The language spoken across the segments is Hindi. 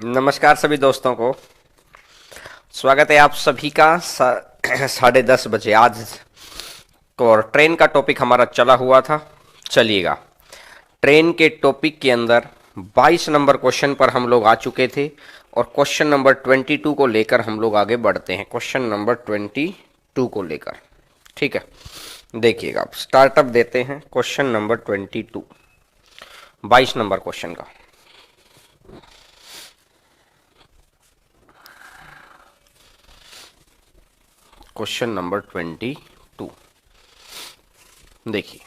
नमस्कार सभी दोस्तों को। स्वागत है आप सभी का 10:30 बजे आज को। और ट्रेन का टॉपिक हमारा चला हुआ था। चलिएगा, ट्रेन के टॉपिक के अंदर 22 नंबर क्वेश्चन पर हम लोग आ चुके थे और क्वेश्चन नंबर 22 को लेकर हम लोग आगे बढ़ते हैं। क्वेश्चन नंबर 22 को लेकर, ठीक है। देखिएगा, आप स्टार्टअप देते हैं क्वेश्चन नंबर 22, 22 नंबर क्वेश्चन का। क्वेश्चन नंबर 22 देखिए,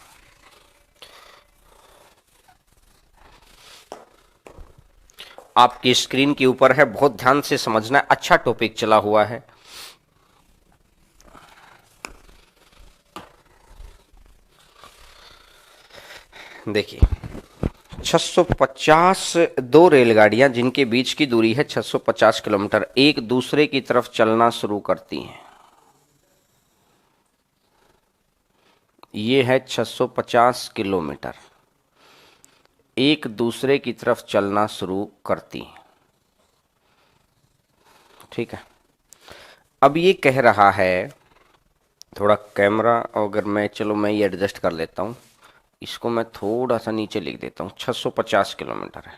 आपकी स्क्रीन के ऊपर है, बहुत ध्यान से समझना है। अच्छा टॉपिक चला हुआ है। देखिए, 650 दो रेलगाड़ियां जिनके बीच की दूरी है 650 किलोमीटर एक दूसरे की तरफ चलना शुरू करती हैं। ये है 650 किलोमीटर एक दूसरे की तरफ चलना शुरू करती हैं, ठीक है। अब ये कह रहा है, थोड़ा कैमरा अगर मैं ये एडजस्ट कर लेता हूँ, इसको मैं थोड़ा सा नीचे लिख देता हूँ। 650 किलोमीटर है,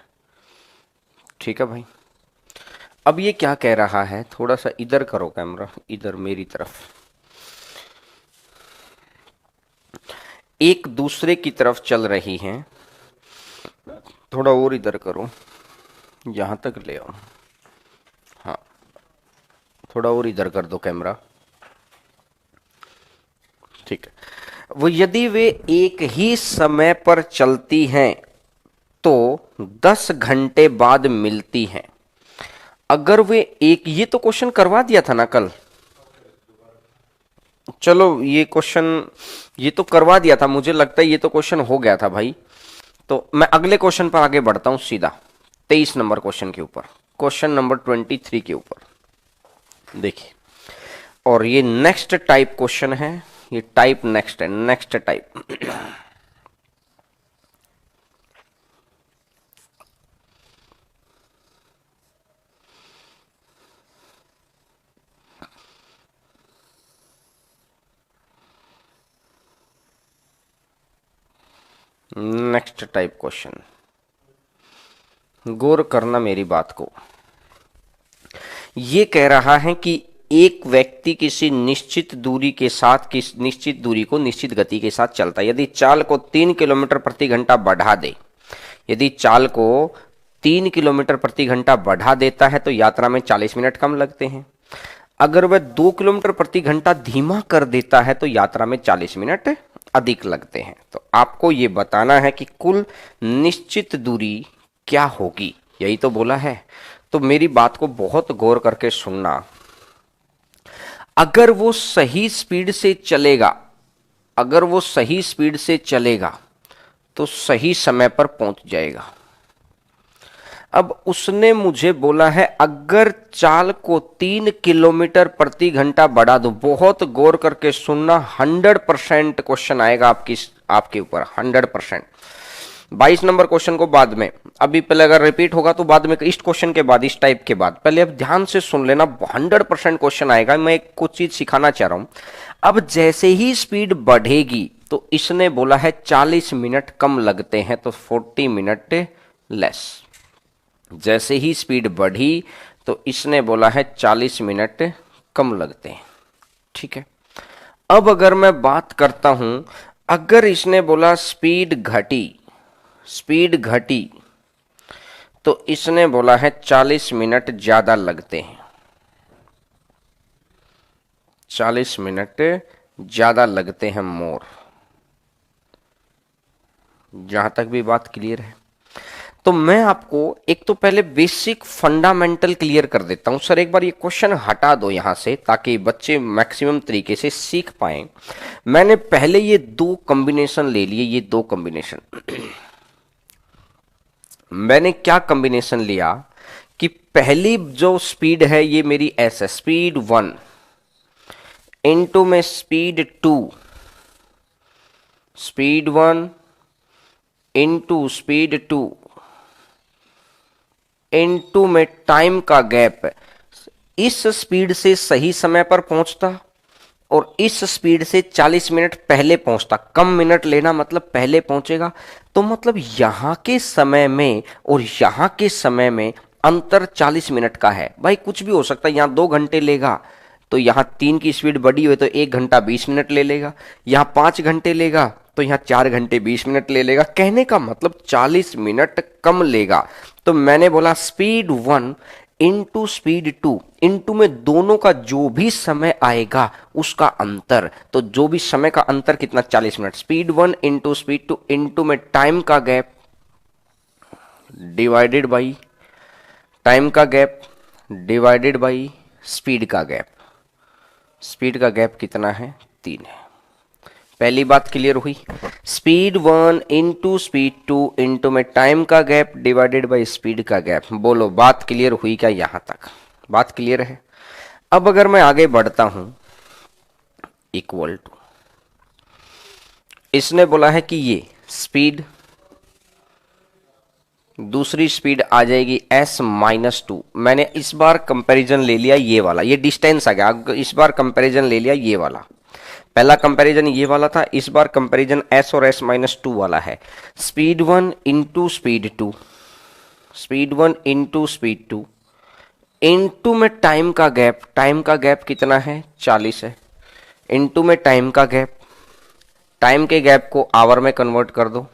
ठीक है भाई। अब ये क्या कह रहा है, थोड़ा सा इधर करो कैमरा, इधर मेरी तरफ। एक दूसरे की तरफ चल रही हैं, थोड़ा और इधर करो, यहां तक ले आओ। हाँ, थोड़ा और इधर कर दो कैमरा, ठीक है। वो यदि वे एक ही समय पर चलती हैं तो 10 घंटे बाद मिलती हैं। अगर वे एक, ये तो क्वेश्चन करवा दिया था ना कल। चलो, ये तो करवा दिया था, मुझे लगता है ये तो क्वेश्चन हो गया था भाई। तो मैं अगले क्वेश्चन पर आगे बढ़ता हूं सीधा, 23 नंबर क्वेश्चन के ऊपर, क्वेश्चन नंबर 23 के ऊपर। देखिए, और ये नेक्स्ट टाइप क्वेश्चन है, ये टाइप नेक्स्ट है, next type. Next type question, गौर करना मेरी बात को। ये कह रहा है कि एक व्यक्ति किसी निश्चित दूरी के साथ, किस निश्चित दूरी को निश्चित गति के साथ चलता है। यदि चाल को 3 किलोमीटर प्रति घंटा बढ़ा दे, यदि चाल को 3 किलोमीटर प्रति घंटा बढ़ा देता है तो यात्रा में 40 मिनट कम लगते हैं। अगर वह 2 किलोमीटर प्रति घंटा धीमा कर देता है तो यात्रा में 40 मिनट अधिक लगते हैं। तो आपको यह बताना है कि कुल निश्चित दूरी क्या होगी, यही तो बोला है। तो मेरी बात को बहुत गौर करके सुनना। अगर वो सही स्पीड से चलेगा, अगर वो सही स्पीड से चलेगा तो सही समय पर पहुंच जाएगा। अब उसने मुझे बोला है अगर चाल को 3 किलोमीटर प्रति घंटा बढ़ा दो, बहुत गौर करके सुनना, 100% क्वेश्चन आएगा आपके ऊपर, 100%। 22 नंबर क्वेश्चन को बाद में, अभी पहले अगर रिपीट होगा तो बाद में, इस क्वेश्चन के बाद, इस टाइप के बाद, पहले अब ध्यान से सुन लेना, 100% क्वेश्चन आएगा। मैं कुछ चीज सिखाना चाह रहा हूं। अब जैसे ही स्पीड बढ़ेगी तो इसने बोला है 40 मिनट कम लगते हैं, तो 40 मिनट लेस। जैसे ही स्पीड बढ़ी तो इसने बोला है 40 मिनट कम लगते हैं, ठीक है। अब अगर मैं बात करता हूं, अगर इसने बोला स्पीड घटी, स्पीड घटी, तो इसने बोला है 40 मिनट ज्यादा लगते हैं, 40 मिनट ज्यादा लगते हैं मोर। जहां तक भी बात क्लियर है, तो मैं आपको एक तो पहले बेसिक फंडामेंटल क्लियर कर देता हूं। सर एक बार ये क्वेश्चन हटा दो यहां से, ताकि बच्चे मैक्सिमम तरीके से सीख पाए। मैंने पहले ये दो कॉम्बिनेशन ले लिए, ये दो कॉम्बिनेशन। मैंने क्या कॉम्बिनेशन लिया कि पहली जो स्पीड है ये मेरी एस है, स्पीड 1 इंटू में speed 2, speed 1 into speed 2 into में टाइम का गैप, इस स्पीड से सही समय पर पहुंचता और इस स्पीड से 40 मिनट पहले पहुंचता, कम मिनट लेना मतलब पहले पहुंचेगा। तो मतलब यहां के समय में और यहां के समय में अंतर 40 मिनट का है। भाई कुछ भी हो सकता है, यहां 2 घंटे लेगा तो यहां 3 की स्पीड बढ़ी हुई तो 1 घंटा 20 मिनट ले लेगा, यहां 5 घंटे लेगा तो यहां 4 घंटे 20 मिनट ले लेगा। कहने का मतलब 40 मिनट कम लेगा। तो मैंने बोला स्पीड 1 इंटू स्पीड 2, इंटू में दोनों का जो भी समय आएगा उसका अंतर, तो जो भी समय का अंतर कितना 40 minute. Speed 1 into speed 2 into में टाइम का गैप डिवाइडेड बाई टाइम का गैप डिवाइडेड बाई स्पीड का गैप। स्पीड का गैप कितना है 3 है। पहली बात क्लियर हुई। स्पीड 1 इंटू स्पीड 2 इंटू में टाइम का गैप डिवाइडेड बाई स्पीड का गैप। बोलो बात क्लियर हुई क्या? यहां तक बात क्लियर है। अब अगर मैं आगे बढ़ता हूं, इक्वल टू, इसने बोला है कि ये स्पीड, दूसरी स्पीड आ जाएगी s-2। मैंने इस बार कंपैरिजन ले लिया ये वाला, ये डिस्टेंस आ गया। इस बार कंपैरिजन ले लिया ये वाला, पहला कंपैरिजन ये वाला था, इस बार कंपैरिजन s और s-2 वाला है। Speed 1 into speed 2, speed 1 into speed 2 into में टाइम का गैप, टाइम का गैप कितना है 40 है, इंटू में टाइम का गैप, टाइम के गैप को आवर में कन्वर्ट कर दो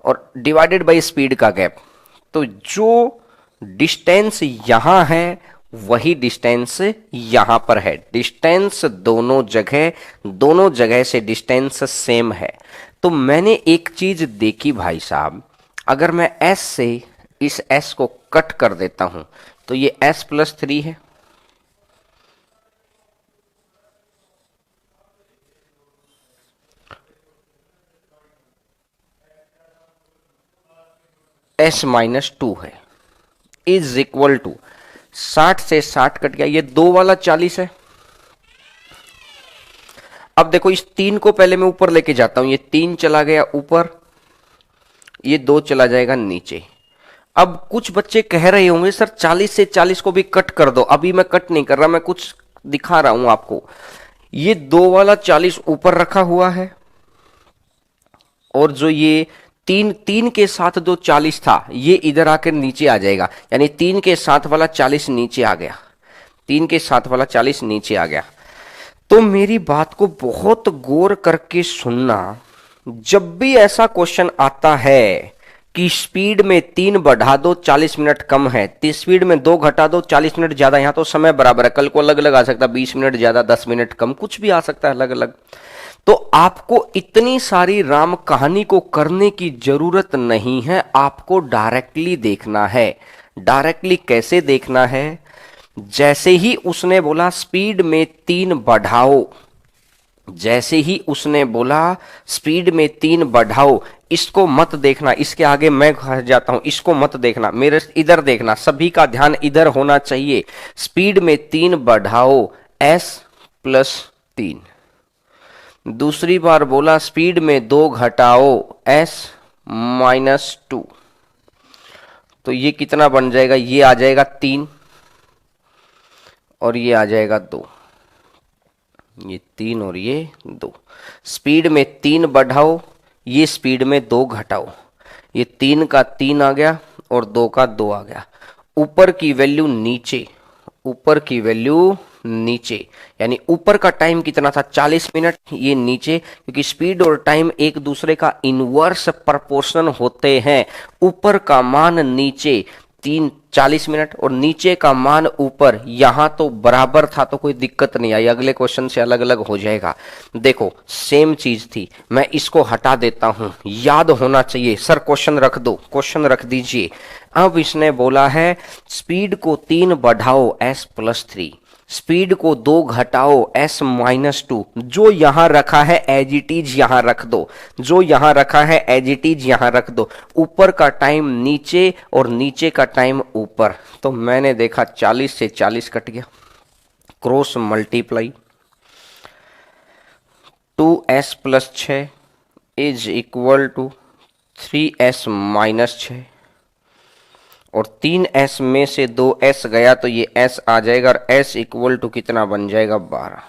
और डिवाइडेड बाय स्पीड का गैप। तो जो डिस्टेंस यहां है वही डिस्टेंस यहां पर है। डिस्टेंस दोनों जगह से डिस्टेंस सेम है। तो मैंने एक चीज देखी भाई साहब, अगर मैं s से इस s को कट कर देता हूं तो ये s+3 है, s-2 है, इज इक्वल टू 60 से 60 कट गया, ये 2 वाला 40 है। अब देखो इस 3 को पहले मैं ऊपर लेके जाता हूं, ये 3 चला गया ऊपर, ये 2 चला जाएगा नीचे। अब कुछ बच्चे कह रहे होंगे सर 40 से 40 को भी कट कर दो। अभी मैं कट नहीं कर रहा, मैं कुछ दिखा रहा हूं आपको। ये 2 वाला 40 ऊपर रखा हुआ है और जो ये तीन के साथ जो 40 था ये इधर आकर नीचे आ जाएगा, यानी 3 के साथ वाला 40 नीचे आ गया, 3 के साथ वाला 40 नीचे आ गया। तो मेरी बात को बहुत गौर करके सुनना, जब भी ऐसा क्वेश्चन आता है कि स्पीड में 3 बढ़ा दो 40 मिनट कम है, स्पीड में 2 घटा दो 40 मिनट ज्यादा, यहां तो समय बराबर है, कल को अलग अलग आ सकता है, 20 मिनट ज्यादा 10 मिनट कम, कुछ भी आ सकता है अलग अलग। तो आपको इतनी सारी राम कहानी को करने की जरूरत नहीं है, आपको डायरेक्टली देखना है। डायरेक्टली कैसे देखना है? जैसे ही उसने बोला स्पीड में 3 बढ़ाओ, जैसे ही उसने बोला स्पीड में 3 बढ़ाओ, इसको मत देखना, इसके आगे मैं घर जाता हूं, इसको मत देखना, मेरे इधर देखना, सभी का ध्यान इधर होना चाहिए। स्पीड में 3 बढ़ाओ s+3, दूसरी बार बोला स्पीड में 2 घटाओ s-2, तो ये कितना बन जाएगा? ये आ जाएगा 3 और ये आ जाएगा 2, ये 3 और ये 2। स्पीड में 3 बढ़ाओ, ये स्पीड में 2 घटाओ, ये 3 का 3 आ गया और 2 का 2 आ गया। ऊपर की वैल्यू नीचे, ऊपर की वैल्यू नीचे, यानी ऊपर का टाइम कितना था 40 मिनट, ये नीचे, क्योंकि स्पीड और टाइम एक दूसरे का इनवर्स प्रोपोर्शनल होते हैं। ऊपर का मान नीचे 40 मिनट और नीचे का मान ऊपर, यहां तो बराबर था तो कोई दिक्कत नहीं आई, अगले क्वेश्चन से अलग अलग हो जाएगा। देखो सेम चीज थी, मैं इसको हटा देता हूं, याद होना चाहिए। सर क्वेश्चन रख दो, क्वेश्चन रख दीजिए। अब इसने बोला है स्पीड को 3 बढ़ाओ s+3, स्पीड को 2 घटाओ s-2, जो यहां रखा है एज इट इज यहां रख दो, जो यहां रखा है एज इट इज यहां रख दो। ऊपर का टाइम नीचे और नीचे का टाइम ऊपर, तो मैंने देखा 40 से 40 कट गया, cross multiply 2s+6 is equal to 3s-6, और 3s में से 2s गया तो ये s आ जाएगा और s इक्वल टू कितना बन जाएगा 12।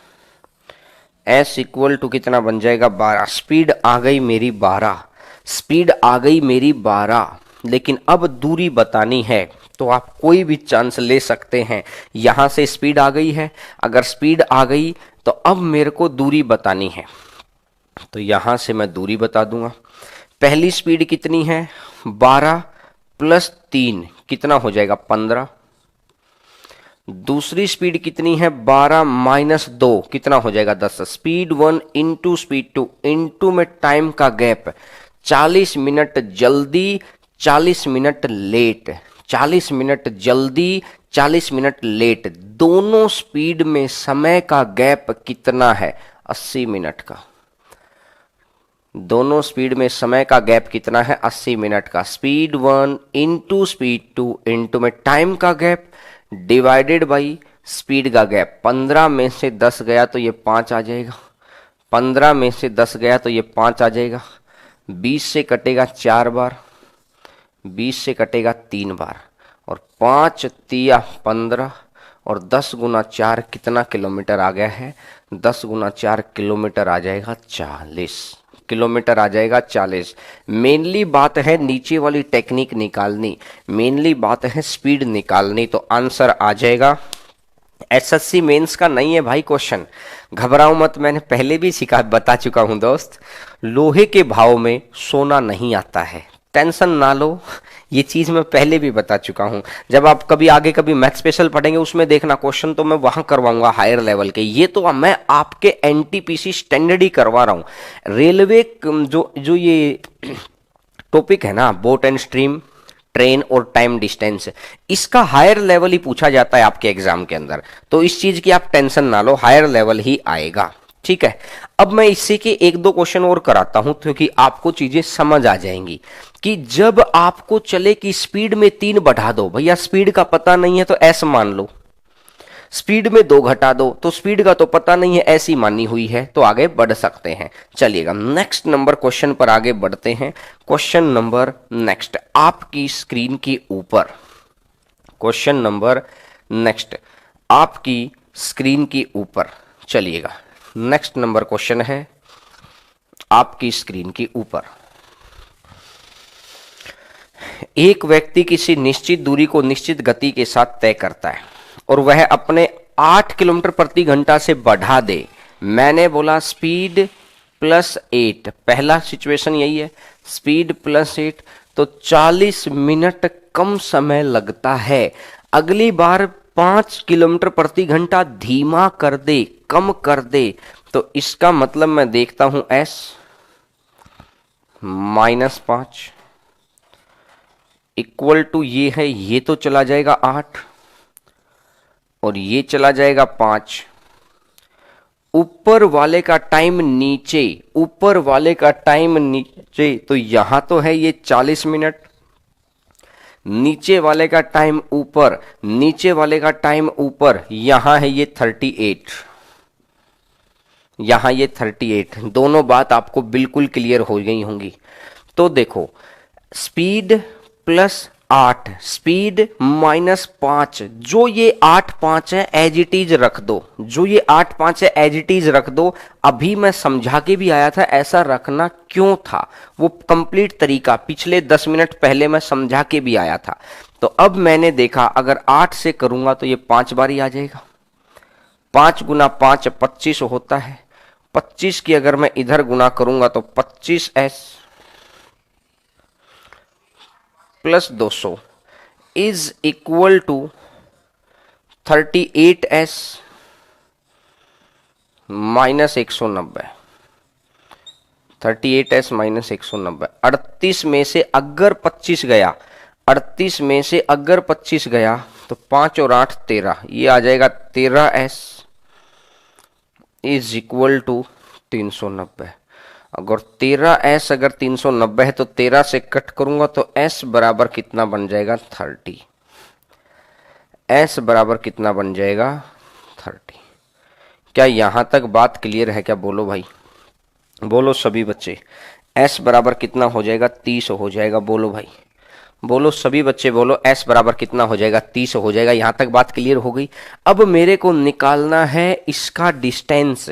s इक्वल टू कितना बन जाएगा 12। स्पीड आ गई मेरी 12, स्पीड आ गई मेरी 12। लेकिन अब दूरी बतानी है तो आप कोई भी चांस ले सकते हैं। यहां से स्पीड आ गई है, अगर स्पीड आ गई तो अब मेरे को दूरी बतानी है, तो यहां से मैं दूरी बता दूंगा। पहली स्पीड कितनी है 12 प्लस 3 कितना हो जाएगा 15। दूसरी स्पीड कितनी है 12 माइनस 2 कितना हो जाएगा 10। स्पीड 1 इंटू स्पीड 2 इंटू में टाइम का गैप 40 मिनट जल्दी 40 मिनट लेट, 40 मिनट जल्दी 40 मिनट लेट, दोनों स्पीड में समय का गैप कितना है 80 मिनट का। दोनों स्पीड में समय का गैप कितना है 80 मिनट का। स्पीड 1 इंटू स्पीड 2 इंटू में टाइम का गैप डिवाइडेड बाई स्पीड का गैप। 15 में से 10 गया तो ये 5 आ जाएगा, 15 में से 10 गया तो ये 5 आ जाएगा। 20 से कटेगा 4 बार, 20 से कटेगा 3 बार, और 5 तिया 15 और 10 गुना 4 कितना किलोमीटर आ गया है 10 गुना 4 किलोमीटर आ जाएगा 40 किलोमीटर आ जाएगा 40। मेनली बात है नीचे वाली टेक्निक निकालनी, मेनली बात है स्पीड निकालनी, तो आंसर आ जाएगा। एसएससी मेंस का नहीं है भाई क्वेश्चन, घबराओ मत, मैंने पहले भी बता चुका हूं दोस्त, लोहे के भाव में सोना नहीं आता है, टेंशन ना लो, ये चीज मैं पहले भी बता चुका हूं। जब आप कभी आगे कभी मैथ स्पेशल पढ़ेंगे उसमें देखना क्वेश्चन तो मैं वहां करवाऊंगा हायर लेवल के, ये तो मैं आपके एनटीपीसी स्टैंडर्ड ही करवा रहा हूं। रेलवे जो ये टॉपिक है ना, बोट एंड स्ट्रीम, ट्रेन और टाइम डिस्टेंस, इसका हायर लेवल ही पूछा जाता है आपके एग्जाम के अंदर, तो इस चीज की आप टेंशन ना लो, हायर लेवल ही आएगा, ठीक है। अब मैं इससे के 1-2 क्वेश्चन और कराता हूं क्योंकि आपको चीजें समझ आ जाएंगी कि जब आपको चले कि स्पीड में 3 बढ़ा दो, भैया स्पीड का पता नहीं है तो एस मान लो, स्पीड में 2 घटा दो तो स्पीड का तो पता नहीं है, ऐसी मानी हुई है, तो आगे बढ़ सकते हैं। चलिएगा नेक्स्ट नंबर क्वेश्चन पर आगे बढ़ते हैं। क्वेश्चन नंबर नेक्स्ट आपकी स्क्रीन के ऊपर, क्वेश्चन नंबर नेक्स्ट आपकी स्क्रीन के ऊपर, चलिएगा नेक्स्ट नंबर क्वेश्चन है आपकी स्क्रीन के ऊपर। एक व्यक्ति किसी निश्चित दूरी को निश्चित गति के साथ तय करता है और वह अपने 8 किलोमीटर प्रति घंटा से बढ़ा दे। मैंने बोला स्पीड प्लस 8, पहला सिचुएशन यही है, स्पीड प्लस 8, तो 40 मिनट कम समय लगता है। अगली बार 5 किलोमीटर प्रति घंटा धीमा कर दे, कम कर दे, तो इसका मतलब मैं देखता हूं s -5 इक्वल टू ये है, ये तो चला जाएगा 8 और ये चला जाएगा 5, ऊपर वाले का टाइम नीचे, ऊपर वाले का टाइम नीचे, तो यहां तो है ये 40 मिनट, नीचे वाले का टाइम ऊपर, नीचे वाले का टाइम ऊपर, यहां है ये 38, यहां ये 38, दोनों बात आपको बिल्कुल क्लियर हो गई होंगी। तो देखो स्पीड प्लस 8, स्पीड -5, जो ये 8-5 है एज इट इज रख दो, जो ये 8-5 है एज इट इज रख दो। अभी मैं समझा के भी आया था ऐसा रखना क्यों था, वो कंप्लीट तरीका पिछले 10 मिनट पहले मैं समझा के भी आया था। तो अब मैंने देखा अगर 8 से करूंगा तो ये 5 बार ही आ जाएगा, 5 गुना 5 25 होता है, 25 की अगर मैं इधर गुना करूंगा तो 25s plus 200 is equal to 38s minus 190, 38s minus 190। 38 में से अगर 25 गया, 38 में से अगर 25 गया तो 5 और 8 13, ये आ जाएगा 13s इज इक्वल टू 390। अगर 13s अगर 390 है तो 13 से कट करूंगा तो s बराबर कितना बन जाएगा 30, s बराबर कितना बन जाएगा 30। क्या यहां तक बात क्लियर है क्या, बोलो भाई, बोलो सभी बच्चे, s बराबर कितना हो जाएगा 30 हो जाएगा, बोलो भाई, बोलो सभी बच्चे बोलो, s बराबर कितना हो जाएगा, 30 हो जाएगा। यहां तक बात क्लियर हो गई। अब मेरे को निकालना है इसका डिस्टेंस।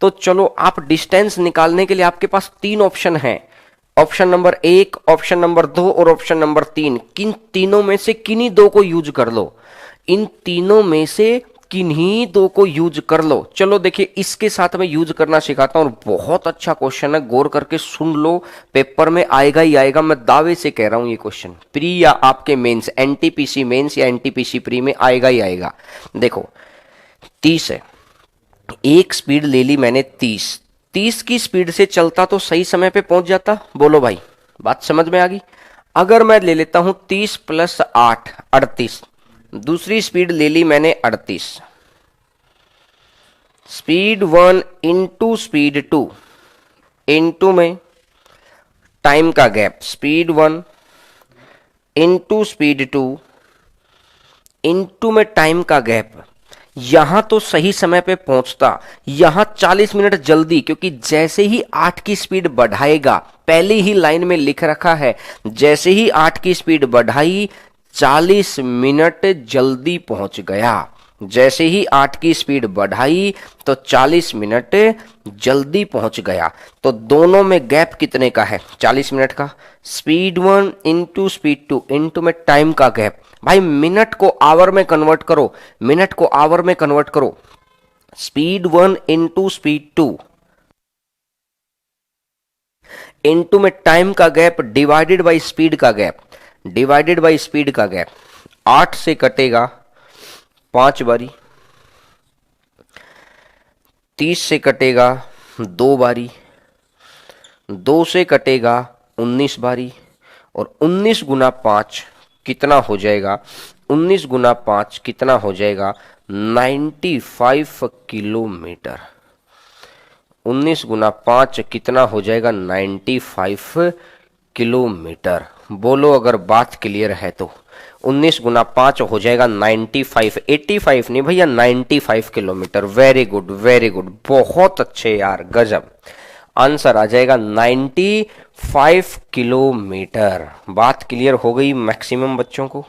तो चलो आप डिस्टेंस निकालने के लिए आपके पास तीन ऑप्शन है, ऑप्शन नंबर 1, ऑप्शन नंबर 2 और ऑप्शन नंबर 3। किन तीनों में से किन्हीं दो को यूज कर लो, इन तीनों में से किन्हीं दो को यूज कर लो। चलो देखिए इसके साथ मैं यूज करना सिखाता हूं, बहुत अच्छा क्वेश्चन है, गौर करके सुन लो, पेपर में आएगा ही आएगा, मैं दावे से कह रहा हूं। ये क्वेश्चन प्री या आपके मेंस, एनटीपीसी मेंस या एनटीपीसी प्री में आएगा ही आएगा। देखो 30 है, एक स्पीड ले ली मैंने 30 की स्पीड से चलता तो सही समय पे पहुंच जाता। बोलो भाई बात समझ में आ गई। अगर मैं ले लेता हूं 30 + 8 38, दूसरी स्पीड ले ली मैंने 38, स्पीड 1 इंटू स्पीड 2, इंटू में टाइम का gap, speed 1 into speed 2, into में टाइम का गैप। यहां तो सही समय पे पहुंचता, यहां 40 मिनट जल्दी, क्योंकि जैसे ही 8 की स्पीड बढ़ाएगा, पहले ही लाइन में लिख रखा है, जैसे ही 8 की स्पीड बढ़ाई 40 मिनट जल्दी पहुंच गया। जैसे ही 8 की स्पीड बढ़ाई तो 40 मिनट जल्दी पहुंच गया। तो दोनों में गैप कितने का है, 40 मिनट का। स्पीड 1 इंटू स्पीड 2 इंटू में टाइम का गैप। भाई मिनट को आवर में कन्वर्ट करो, मिनट को आवर में कन्वर्ट करो। स्पीड 1 इंटू स्पीड 2 इंटू में टाइम का गैप डिवाइडेड बाई स्पीड का गैप, डिवाइडेड बाई स्पीड का गैप। 8 से कटेगा 5 बारी, 30 से कटेगा 2 बारी, 2 से कटेगा 19 बारी, और 19 गुना 5 कितना हो जाएगा, 19 गुना 5 कितना हो जाएगा, 95 किलोमीटर। 19 गुना 5 कितना हो जाएगा, 95 किलोमीटर। बोलो अगर बात क्लियर है तो। 19 गुना 5 हो जाएगा 95, 85 नहीं भैया, 95 kilometre. Very good very good, बहुत अच्छे यार, गजब। आंसर आ जाएगा 95 किलोमीटर। बात क्लियर हो गई मैक्सिमम बच्चों को,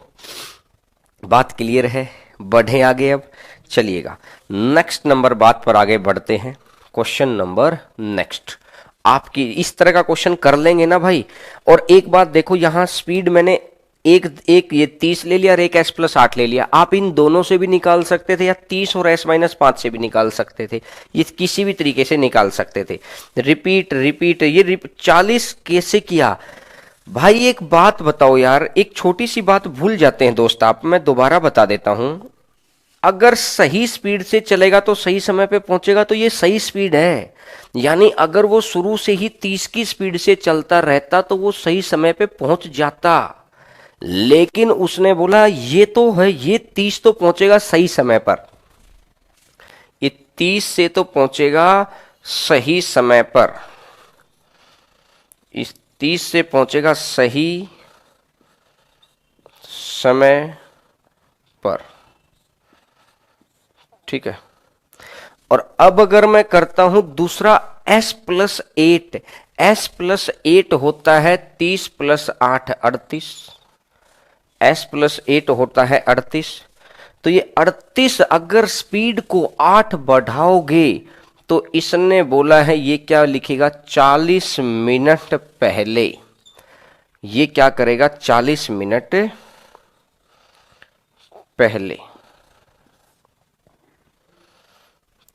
बात क्लियर है। बढ़े आगे अब, चलिएगा नेक्स्ट नंबर बात पर आगे बढ़ते हैं। क्वेश्चन नंबर नेक्स्ट, आपकी इस तरह का क्वेश्चन कर लेंगे ना भाई। और एक बात देखो, यहां स्पीड मैंने एक ये 30 ले लिया और एक s + 8 ले लिया। आप इन दोनों से भी निकाल सकते थे, या 30 और s - 5 से भी निकाल सकते थे, ये किसी भी तरीके से निकाल सकते थे। रिपीट रिपीट, ये 40 कैसे किया भाई। एक बात बताओ यार, एक छोटी सी बात भूल जाते हैं दोस्त आप, मैं दोबारा बता देता हूं। अगर सही स्पीड से चलेगा तो सही समय पे पहुंचेगा, तो ये सही स्पीड है। यानी अगर वो शुरू से ही 30 की स्पीड से चलता रहता तो वो सही समय पे पहुंच जाता। लेकिन उसने बोला ये तो है, ये 30 तो पहुंचेगा सही समय पर, ये 30 से तो पहुंचेगा सही समय पर, इस 30 से पहुंचेगा सही समय पर, ठीक है। और अब अगर मैं करता हूं दूसरा s + 8, s + 8 होता है 30 + 8 38, s + 8 होता है 38। तो ये 38 अगर स्पीड को 8 बढ़ाओगे तो इसने बोला है ये क्या लिखेगा, 40 मिनट पहले। ये क्या करेगा, 40 मिनट पहले,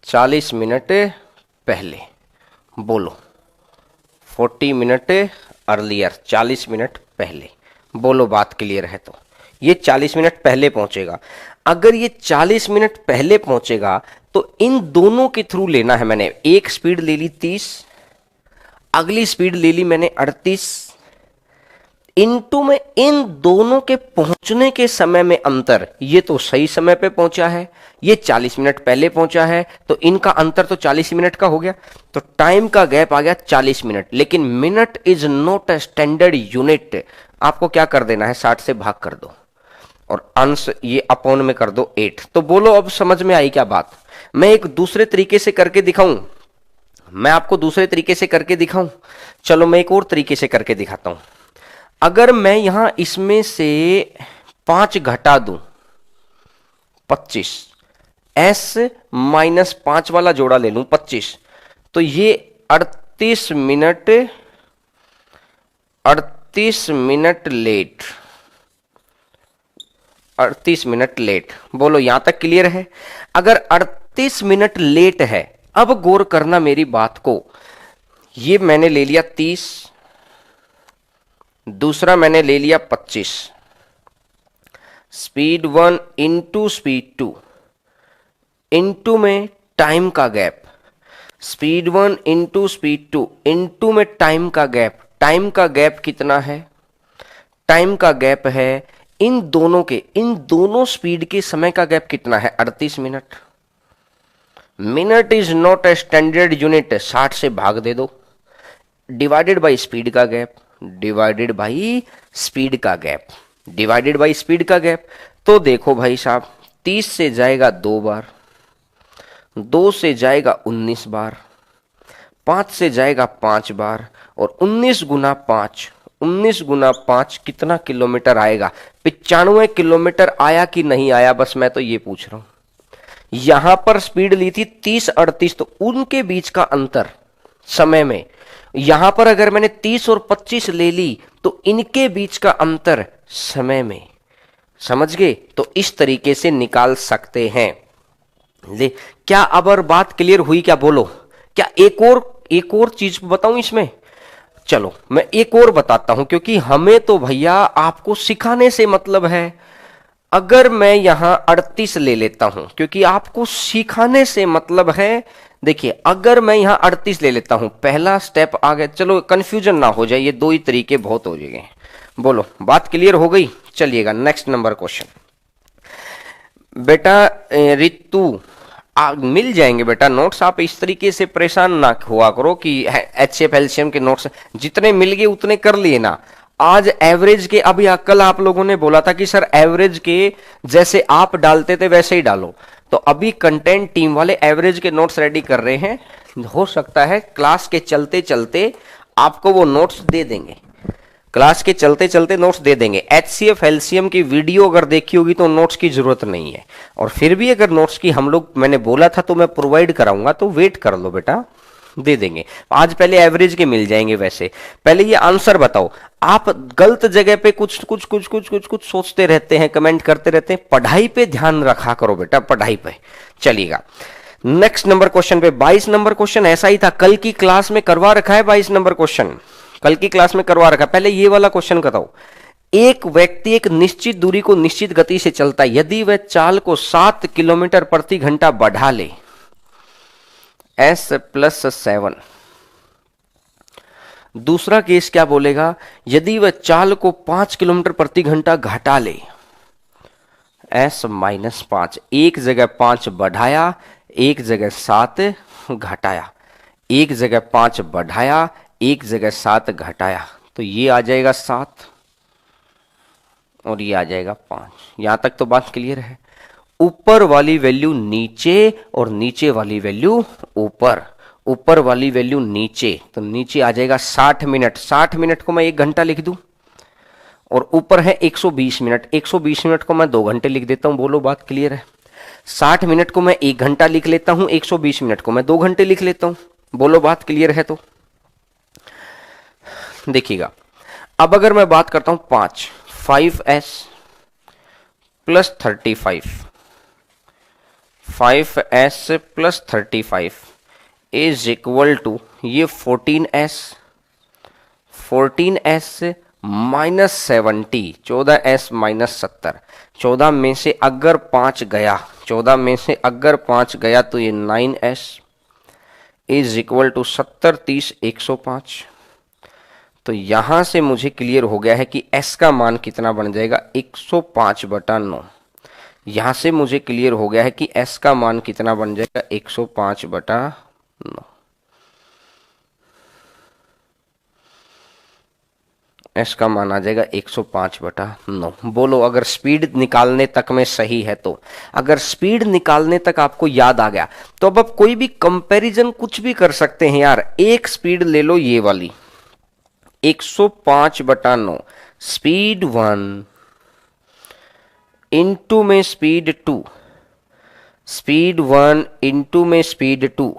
40 मिनट पहले। बोलो 40 मिनट अर्लियर, 40 मिनट पहले। बोलो बात क्लियर है तो। ये 40 मिनट पहले पहुंचेगा। अगर ये 40 मिनट पहले पहुंचेगा तो इन दोनों के थ्रू लेना है मैंने। एक स्पीड ले ली 30, अगली स्पीड ले ली मैंने 38, इनटू में इन दोनों के पहुंचने के समय में अंतर। ये तो सही समय पे पहुंचा है, ये 40 मिनट पहले पहुंचा है, तो इनका अंतर तो 40 मिनट का हो गया। तो टाइम का गैप आ गया 40 मिनट। लेकिन minute is not a standard unit. आपको क्या कर देना है, 60 से भाग कर दो और अंश ये अपॉन में कर दो 8। तो बोलो अब समझ में आई क्या बात। मैं एक दूसरे तरीके से करके दिखाऊं, मैं आपको दूसरे तरीके से करके दिखाऊं। चलो मैं एक और तरीके से करके दिखाता हूं। अगर मैं यहां इसमें से 5 घटा दूं 25, एस माइनस 5 वाला जोड़ा ले लूं 25, तो ये 38 मिनट लेट, 38 मिनट लेट। बोलो यहां तक क्लियर है? अगर 38 मिनट लेट है, अब गौर करना मेरी बात को, ये मैंने ले लिया 30, दूसरा मैंने ले लिया 25, स्पीड 1 इंटू स्पीड 2 इंटू में टाइम का gap, speed 1 into speed 2 into में टाइम का गैप। टाइम का गैप कितना है? टाइम का गैप है इन दोनों स्पीड के समय का गैप कितना है? 38 minute. Minute is not a standard unit, 60 से भाग दे दो, डिवाइडेड बाई स्पीड का गैप, डिवाइडेड बाई स्पीड का गैप, डिवाइडेड बाई स्पीड का गैप। तो देखो भाई साहब, 30 से जाएगा 2 बार, 2 से जाएगा 19 बार, 5 से जाएगा 5 बार, और 19 गुना 5, 19 गुना 5 कितना किलोमीटर आएगा? 95 किलोमीटर आया कि नहीं आया? बस मैं तो ये पूछ रहा हूं। यहां पर स्पीड ली थी 30-38, तो उनके बीच का अंतर समय में, यहां पर अगर मैंने 30 और 25 ले ली तो इनके बीच का अंतर समय में, समझ गए? तो इस तरीके से निकाल सकते हैं। ले, क्या अब और बात क्लियर हुई क्या? बोलो। क्या एक और चीज बताऊं इसमें? चलो मैं एक और बताता हूं, क्योंकि हमें तो भैया आपको सिखाने से मतलब है। अगर मैं यहां 38 ले लेता हूं, क्योंकि आपको सिखाने से मतलब है। देखिए, अगर मैं यहां 38 ले लेता हूं, पहला स्टेप आ गया। चलो कंफ्यूजन ना हो जाए, ये 2 ही तरीके बहुत हो जाएंगे। बोलो, बात क्लियर हो गई? चलिएगा नेक्स्ट नंबर क्वेश्चन। बेटा रितु, मिल जाएंगे बेटा नोट्स, आप इस तरीके से परेशान ना हुआ करो कि HCF एलसीएम के नोट्स जितने मिल गए उतने कर लिए ना। आज एवरेज के, अभी कल आप लोगों ने बोला था कि सर एवरेज के जैसे आप डालते थे वैसे ही डालो, तो अभी कंटेंट टीम वाले एवरेज के नोट्स रेडी कर रहे हैं। हो सकता है क्लास के चलते चलते आपको वो नोट्स दे देंगे, क्लास के चलते चलते नोट्स दे देंगे। HCF एलसीएम की वीडियो अगर देखी होगी तो नोट्स की जरूरत नहीं है, और फिर भी अगर नोट्स की हम लोग, मैंने बोला था तो मैं प्रोवाइड कराऊंगा, तो वेट कर लो बेटा, दे देंगे। आज पहले एवरेज के मिल जाएंगे। वैसे पहले ये आंसर बताओ, आप गलत जगह पे कुछ सोचते रहते हैं, कमेंट करते रहते हैं। पढ़ाई पे ध्यान रखा करो बेटा, पढ़ाई पे। चलिएगा नेक्स्ट नंबर क्वेश्चन पे। 22 नंबर क्वेश्चन ऐसा ही था, कल की क्लास में करवा रखा है। 22 नंबर क्वेश्चन कल की क्लास में करवा रखा है। पहले ये वाला क्वेश्चन बताओ। एक व्यक्ति एक निश्चित दूरी को निश्चित गति से चलता है, यदि वह चाल को 7 किलोमीटर प्रति घंटा बढ़ा ले, S+7। दूसरा केस क्या बोलेगा? यदि वह चाल को 5 किलोमीटर प्रति घंटा घटा ले, S-5। एक जगह 5 बढ़ाया, एक जगह 7 घटाया, एक जगह 5 बढ़ाया, एक जगह 7 घटाया, तो ये आ जाएगा 7 और ये आ जाएगा 5। यहां तक तो बात क्लियर है। ऊपर वाली वैल्यू नीचे और नीचे वाली वैल्यू ऊपर, ऊपर वाली वैल्यू नीचे, तो नीचे आ जाएगा 60 मिनट। 60 मिनट को मैं 1 घंटा लिख दूं, और ऊपर है 120 मिनट। 120 मिनट को मैं 2 घंटे लिख देता हूं। बोलो, बात क्लियर है? 60 मिनट को मैं 1 घंटा लिख लेता हूं, 120 मिनट को मैं 2 घंटे लिख लेता हूं। बोलो, बात क्लियर है? तो देखिएगा, अब अगर मैं बात करता हूं 5S plus 35, 5S plus 35 is equal to ये 14S, 14S minus 70, 14S minus 70। 14 में से अगर 5 गया, 14 में से अगर 5 गया तो ये 9S इज इक्वल टू 70, 30, 105। तो यहां से मुझे क्लियर हो गया है कि S का मान कितना बन जाएगा? 105/9। यहां से मुझे क्लियर हो गया है कि S का मान कितना बन जाएगा? 105/9। S का मान आ जाएगा 105/9। बोलो, अगर स्पीड निकालने तक में सही है तो, अगर स्पीड निकालने तक आपको याद आ गया तो अब आप कोई भी कंपैरिजन कुछ भी कर सकते हैं यार। एक स्पीड ले लो ये वाली, 105/9, स्पीड 1 इंटू में स्पीड 2, स्पीड 1 इंटू में स्पीड 2,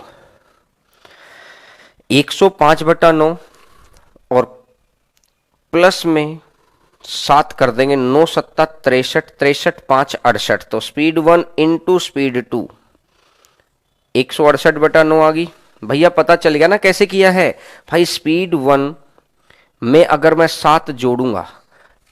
105/9 और प्लस में 7 कर देंगे, 9 सत्ता 63, 63 5 68। तो स्पीड 1 इंटू स्पीड 2 168/9 आ गई। भैया पता चल गया ना कैसे किया है भाई। स्पीड 1 में अगर मैं 7 जोड़ूंगा,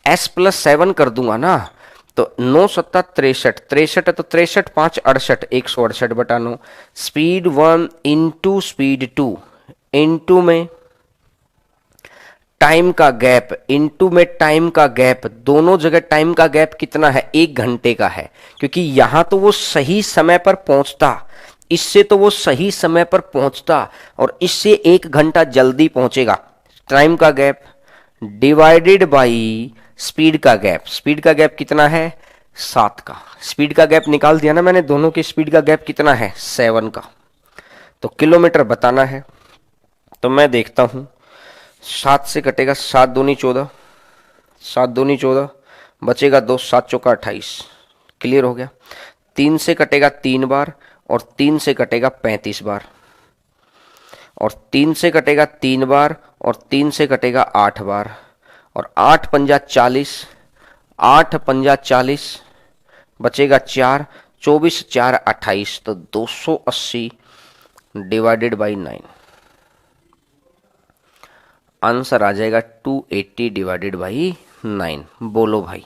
s + 7 कर दूंगा ना, तो 9 सत्ता 63, 63 तो 63 5 68, 168/9। स्पीड 1 इंटू स्पीड 2 इंटू में टाइम का गैप, इंटू में टाइम का गैप, दोनों जगह टाइम का गैप कितना है, 1 घंटे का है, क्योंकि यहां तो वो सही समय पर पहुंचता, इससे तो वो सही समय पर पहुंचता और इससे 1 घंटा जल्दी पहुंचेगा। टाइम का गैप डिवाइडेड बाई स्पीड का गैप, स्पीड का गैप कितना है 7 का, स्पीड का गैप निकाल दिया ना मैंने, दोनों के स्पीड का गैप कितना है 7 का। तो किलोमीटर बताना है, तो मैं देखता हूं 7 से कटेगा 7 दूनी 14, 7 दूनी 14, बचेगा 2, 7 चौका 28, क्लियर हो गया। 3 से कटेगा 3 बार और 3 से कटेगा 35 बार, और 3 से कटेगा 3 बार और 3 से कटेगा 8 बार, और 8 पंजा 40, 8 पंजा 40, बचेगा 4, 24 4 28, तो 280 डिवाइडेड बाई 9, आंसर आ जाएगा 280 डिवाइडेड बाई 9। बोलो भाई,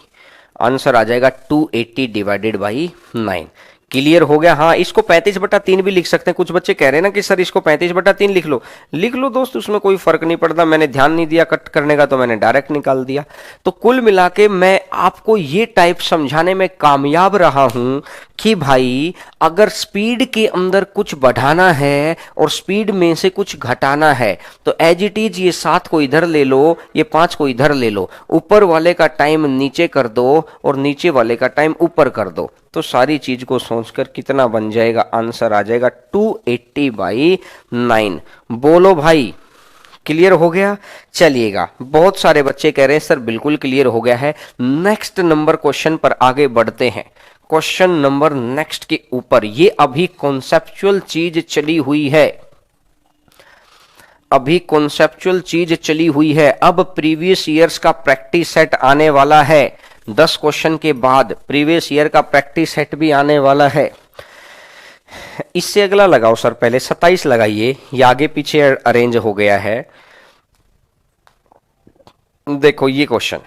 आंसर आ जाएगा 280 डिवाइडेड बाई 9। क्लियर हो गया। हाँ, इसको 35/3 भी लिख सकते हैं। कुछ बच्चे कह रहे हैं ना कि सर इसको 35/3 लिख लो, लिख लो दोस्त, उसमें कोई फर्क नहीं पड़ता। मैंने ध्यान नहीं दिया कट करने का, तो मैंने डायरेक्ट निकाल दिया। तो कुल मिला के मैं आपको ये टाइप समझाने में कामयाब रहा हूं कि भाई अगर स्पीड के अंदर कुछ बढ़ाना है और स्पीड में से कुछ घटाना है, तो एज इट इज ये 7 को इधर ले लो, ये 5 को इधर ले लो, ऊपर वाले का टाइम नीचे कर दो और नीचे वाले का टाइम ऊपर कर दो, तो सारी चीज को सोचकर कितना बन जाएगा, आंसर आ जाएगा 280/9। बोलो भाई, क्लियर हो गया। चलिएगा, बहुत सारे बच्चे कह रहे हैं सर बिल्कुल क्लियर हो गया है। नेक्स्ट नंबर क्वेश्चन पर आगे बढ़ते हैं। क्वेश्चन नंबर नेक्स्ट के ऊपर, ये अभी कॉन्सेप्चुअल चीज चली हुई है, अभी कॉन्सेप्चुअल चीज चली हुई है। अब प्रीवियस ईयर्स का प्रैक्टिस सेट आने वाला है। 10 क्वेश्चन के बाद प्रीवियस ईयर का प्रैक्टिस सेट भी आने वाला है। इससे अगला लगाओ सर, पहले 27 लगाइए, ये आगे पीछे अरेंज हो गया है। देखो ये क्वेश्चन,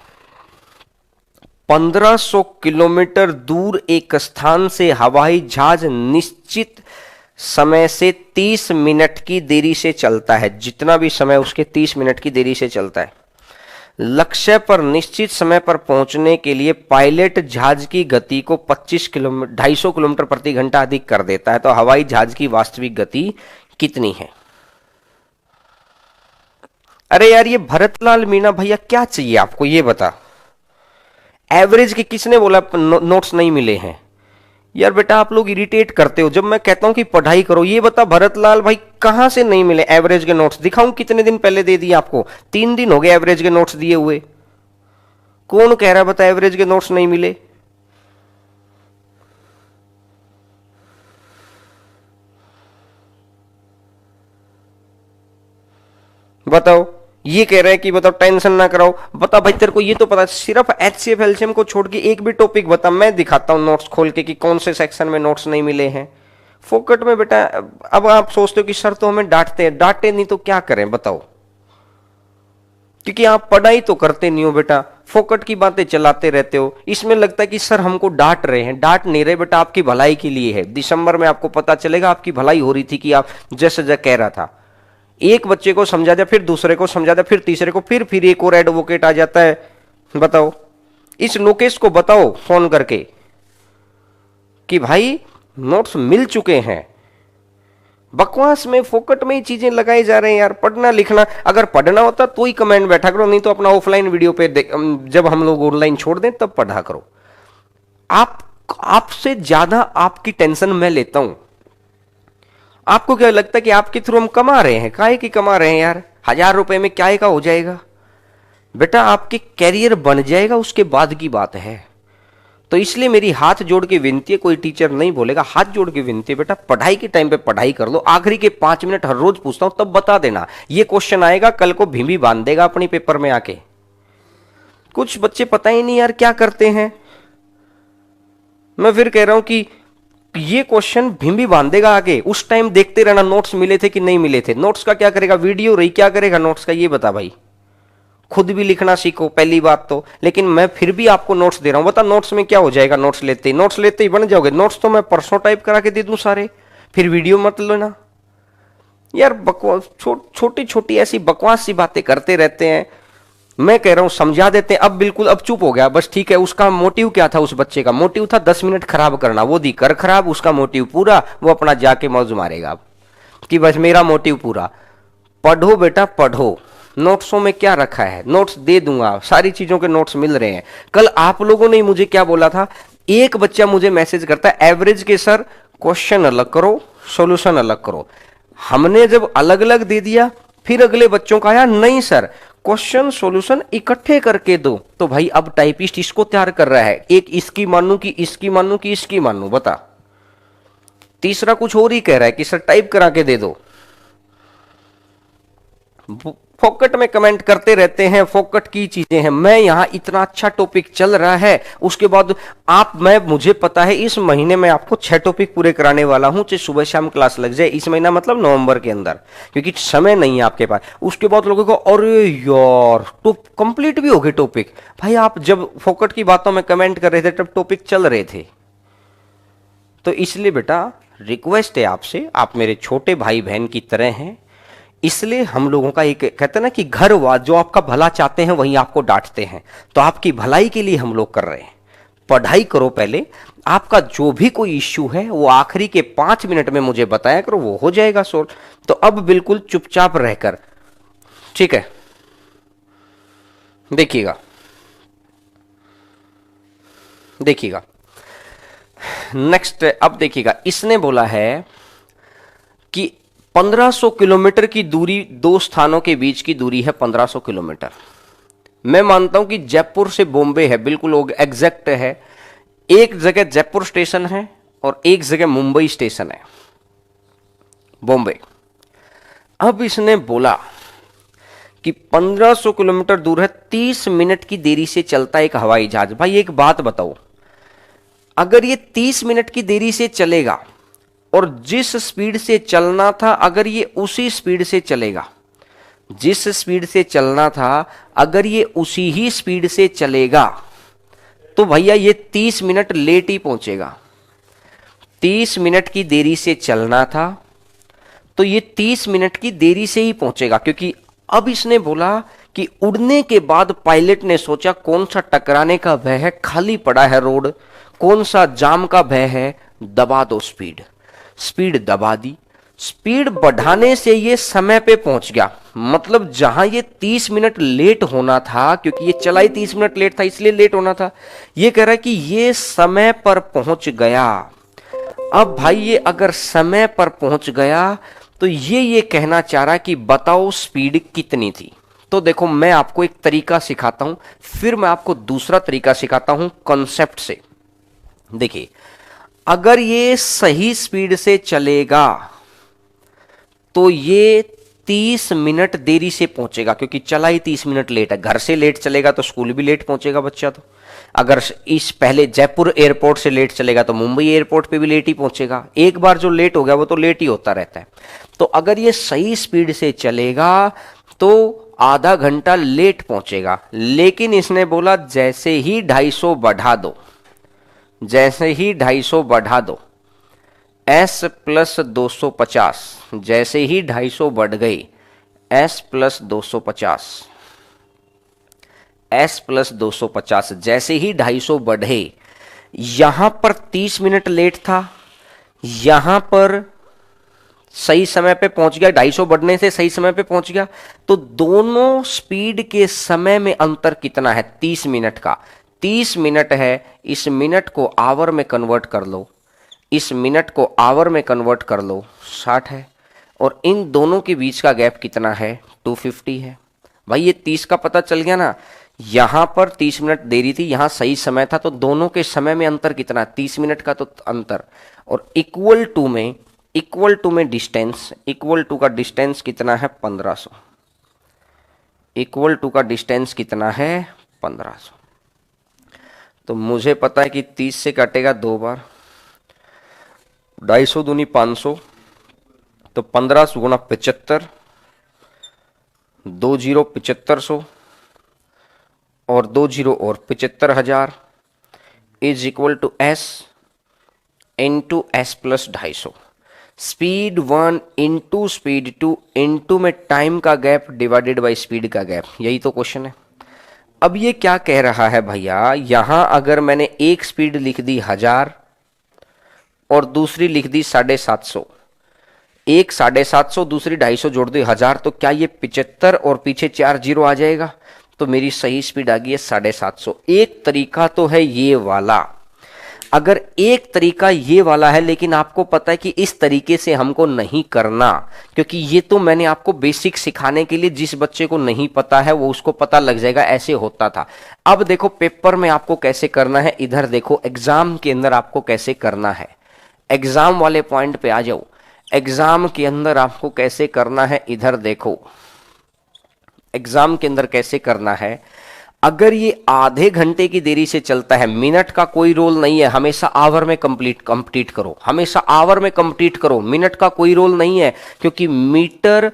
1500 किलोमीटर दूर एक स्थान से हवाई जहाज निश्चित समय से 30 मिनट की देरी से चलता है, जितना भी समय उसके 30 मिनट की देरी से चलता है। लक्ष्य पर निश्चित समय पर पहुंचने के लिए पायलट जहाज की गति को 250 किलोमीटर प्रति घंटा अधिक कर देता है, तो हवाई जहाज की वास्तविक गति कितनी है? अरे यार, ये भरतलाल मीणा भैया क्या चाहिए आपको, ये बता। एवरेज के किसने बोला नोट्स नहीं मिले हैं? यार बेटा, आप लोग इरिटेट करते हो जब मैं कहता हूं कि पढ़ाई करो। ये बता भरतलाल भाई, कहां से नहीं मिले एवरेज के नोट्स? दिखाऊं कितने दिन पहले दे दिए आपको? 3 दिन हो गए एवरेज के नोट्स दिए हुए। कौन कह रहा है बता एवरेज के नोट्स नहीं मिले? बताओ। ये कह रहे हैं कि बताओ टेंशन ना कराओ। बता भाई, तेरे को ये तो पता, सिर्फ HCF एलसीएम को छोड़ के एक भी टॉपिक बता, मैं दिखाता हूं नोट्स खोल के कि कौन से सेक्शन में नोट्स नहीं मिले हैं। फोकट में बेटा। अब आप सोचते हो कि सर तो हमें डांटते हैं, डांटे नहीं तो क्या करें बताओ, क्योंकि आप पढ़ाई तो करते नहीं हो बेटा, फोकट की बातें चलाते रहते हो। इसमें लगता है कि सर हमको डांट रहे हैं, डांट नहीं रहे बेटा, आपकी भलाई के लिए है। दिसंबर में आपको पता चलेगा आपकी भलाई हो रही थी कि आप जैसे जैसे कह रहा था। एक बच्चे को समझा दिया, फिर दूसरे को समझा दिया, फिर तीसरे को, फिर एक और एडवोकेट आ जाता है। बताओ, इस लोकेश को बताओ फोन करके कि भाई नोट्स मिल चुके हैं। बकवास में फोकट में ही चीजें लगाई जा रहे हैं यार। पढ़ना लिखना अगर पढ़ना होता तो ही कमेंट बैठा करो, नहीं तो अपना ऑफलाइन वीडियो पे जब हम लोग ऑनलाइन छोड़ दें तब पढ़ा करो। आपसे ज्यादा आपकी टेंशन मैं लेता हूं। आपको क्या लगता है कि आपके थ्रू हम कमा रहे हैं? काहे की कमा रहे हैं यार? 1000 रुपए में क्या का हो जाएगा? बेटा आपके कैरियर बन जाएगा उसके बाद की बात है। तो इसलिए मेरी हाथ जोड़ के विनती है, कोई टीचर नहीं बोलेगा, हाथ जोड़ के विनती है बेटा पढ़ाई के टाइम पे पढ़ाई कर लो, आखिरी के 5 मिनट हर रोज पूछता हूं तब बता देना। ये क्वेश्चन आएगा कल को भीमी बांध देगा अपनी पेपर में आके। कुछ बच्चे पता ही नहीं यार क्या करते हैं। मैं फिर कह रहा हूं कि ये क्वेश्चन भीमी बांध देगा आगे, उस टाइम देखते रहना नोट्स मिले थे कि नहीं मिले थे। नोट्स का क्या करेगा, वीडियो रही, क्या करेगा नोट्स का ये बता भाई। खुद भी लिखना सीखो पहली बात तो, लेकिन मैं फिर भी आपको नोट्स दे रहा हूं। बता नोट्स में क्या हो जाएगा, नोट्स लेते ही बन जाओगे। नोट्स तो मैं परसों टाइप करा के दे दूं सारे, फिर वीडियो मत लेना यार। बकवास छोटी छोटी ऐसी बकवास सी बातें करते रहते हैं। मैं कह रहा हूं समझा देते हैं। अब बिल्कुल अब चुप हो गया बस, ठीक है। उसका मोटिव क्या था, उस बच्चे का मोटिव था 10 मिनट खराब करना, वो दी कर खराब, उसका मोटिव पूरा, वो अपना जाके मौज मारेगा अब कि बस मेरा मोटिव पूरा। पढ़ो बेटा पढ़ो, नोट्सों में क्या रखा है, नोट्स दे दूंगा, सारी चीजों के नोट्स मिल रहे हैं। कल आप लोगों ने मुझे क्या बोला था, एक बच्चा मुझे मैसेज करता है एवरेज के सर क्वेश्चन अलग करो सॉल्यूशन अलग करो। हमने जब अलग अलग दे दिया फिर अगले बच्चों का आया नहीं सर क्वेश्चन सॉल्यूशन इकट्ठे करके दो। तो भाई अब टाइपिस्ट इसको तैयार कर रहा है, एक इसकी मानू कि इसकी मानू कि इसकी मानू, बता। तीसरा कुछ और ही कह रहा है कि सर टाइप करा के दे दो। फोकट में कमेंट करते रहते हैं, फोकट की चीजें हैं। मैं यहां इतना अच्छा टॉपिक चल रहा है, उसके बाद मुझे पता है इस महीने में आपको 6 टॉपिक पूरे कराने वाला हूं, चाहे सुबह शाम क्लास लग जाए। इस महीना मतलब नवंबर के अंदर, क्योंकि समय नहीं है आपके पास। उसके बाद लोगों को अरे यार तो कंप्लीट भी हो गए टॉपिक। भाई आप जब फोकट की बातों में कमेंट कर रहे थे तब टॉपिक चल रहे थे। तो इसलिए बेटा रिक्वेस्ट है आपसे, आप मेरे छोटे भाई बहन की तरह हैं। इसलिए हम लोगों का एक कहते हैं ना कि घर जो आपका भला चाहते हैं वहीं आपको डांटते हैं। तो आपकी भलाई के लिए हम लोग कर रहे हैं। पढ़ाई करो पहले, आपका जो भी कोई इश्यू है वो आखिरी के 5 मिनट में मुझे बताया करो, वो हो जाएगा सोल्व। तो अब बिल्कुल चुपचाप रहकर, ठीक है। देखिएगा देखिएगा नेक्स्ट, अब देखिएगा इसने बोला है कि 1500 किलोमीटर की दूरी, दो स्थानों के बीच की दूरी है 1500 किलोमीटर। मैं मानता हूं कि जयपुर से बॉम्बे है, बिल्कुल एग्जैक्ट है। एक जगह जयपुर स्टेशन है और एक जगह मुंबई स्टेशन है, बॉम्बे। अब इसने बोला कि 1500 किलोमीटर दूर है, 30 मिनट की देरी से चलता एक हवाई जहाज। भाई एक बात बताओ, अगर ये 30 मिनट की देरी से चलेगा और जिस स्पीड से चलना था अगर ये उसी स्पीड से चलेगा, जिस स्पीड से चलना था अगर ये उसी ही स्पीड से चलेगा, तो भैया ये 30 मिनट लेट ही पहुंचेगा। 30 मिनट की देरी से चलना था तो ये 30 मिनट की देरी से ही पहुंचेगा। क्योंकि अब इसने बोला कि उड़ने के बाद पायलट ने सोचा कौन सा टकराने का भय है, खाली पड़ा है रोड, कौन सा जाम का भय है, दबा दो स्पीड। स्पीड दबा दी, स्पीड बढ़ाने से ये समय पे पहुंच गया। मतलब जहां ये 30 मिनट लेट होना था, क्योंकि ये चला ही 30 मिनट लेट था इसलिए लेट होना था, ये कह रहा है कि ये समय पर पहुंच गया। अब भाई ये अगर समय पर पहुंच गया तो ये कहना चाह रहा है कि बताओ स्पीड कितनी थी। तो देखो मैं आपको एक तरीका सिखाता हूं, फिर मैं आपको दूसरा तरीका सिखाता हूं कॉन्सेप्ट से। देखिए अगर ये सही स्पीड से चलेगा तो ये 30 मिनट देरी से पहुंचेगा, क्योंकि चला ही 30 मिनट लेट है। घर से लेट चलेगा तो स्कूल भी लेट पहुंचेगा बच्चा। तो अगर इस पहले जयपुर एयरपोर्ट से लेट चलेगा तो मुंबई एयरपोर्ट पे भी लेट ही पहुंचेगा। एक बार जो लेट हो गया वो तो लेट ही होता रहता है। तो अगर ये सही स्पीड से चलेगा तो आधा घंटा लेट पहुंचेगा। लेकिन इसने बोला जैसे ही 250 बढ़ा दो, जैसे ही 250 बढ़ा दो, s प्लस 250, जैसे ही 250 बढ़ गई, s प्लस 250, s प्लस 250, जैसे ही 250 बढ़े, यहां पर 30 मिनट लेट था, यहां पर सही समय पे पहुंच गया, 250 बढ़ने से सही समय पे पहुंच गया। तो दोनों स्पीड के समय में अंतर कितना है, 30 मिनट का। 30 मिनट है, इस मिनट को आवर में कन्वर्ट कर लो, इस मिनट को आवर में कन्वर्ट कर लो, 60 है। और इन दोनों के बीच का गैप कितना है, 250 है। भाई ये 30 का पता चल गया ना, यहां पर 30 मिनट देरी थी, यहां सही समय था, तो दोनों के समय में अंतर कितना, 30 मिनट का तो अंतर। और इक्वल टू में डिस्टेंस, इक्वल टू का डिस्टेंस कितना है 1500, इक्वल टू का डिस्टेंस कितना है 1500। तो मुझे पता है कि 30 से कटेगा 2 बार, 250 दूनी 500, तो 1500 गुना 75, 2 जीरो 7500 और 2 जीरो और 75,000 is equal to S into S plus 250। Speed 1 into speed 2 into में टाइम का गैप डिवाइडेड बाई स्पीड का गैप, यही तो क्वेश्चन है। अब ये क्या कह रहा है भैया, यहां अगर मैंने एक स्पीड लिख दी 1000 और दूसरी लिख दी 750, एक 750 दूसरी 250 जोड़ दी 1000, तो क्या ये 75 और पीछे 4 जीरो आ जाएगा, तो मेरी सही स्पीड आ गई है 750। एक तरीका तो है ये वाला, अगर एक तरीका ये वाला है, लेकिन आपको पता है कि इस तरीके से हमको नहीं करना, क्योंकि ये तो मैंने आपको बेसिक सिखाने के लिए, जिस बच्चे को नहीं पता है वो उसको पता लग जाएगा, ऐसे होता था। अब देखो पेपर में आपको कैसे करना है, इधर देखो एग्जाम के अंदर आपको कैसे करना है, एग्जाम वाले पॉइंट पे आ जाओ। एग्जाम के अंदर आपको कैसे करना है, इधर देखो एग्जाम के अंदर कैसे करना है। अगर ये आधे घंटे की देरी से चलता है, मिनट का कोई रोल नहीं है, हमेशा आवर में कंप्लीट करो, हमेशा आवर में कंप्लीट करो, मिनट का कोई रोल नहीं है, क्योंकि मीटर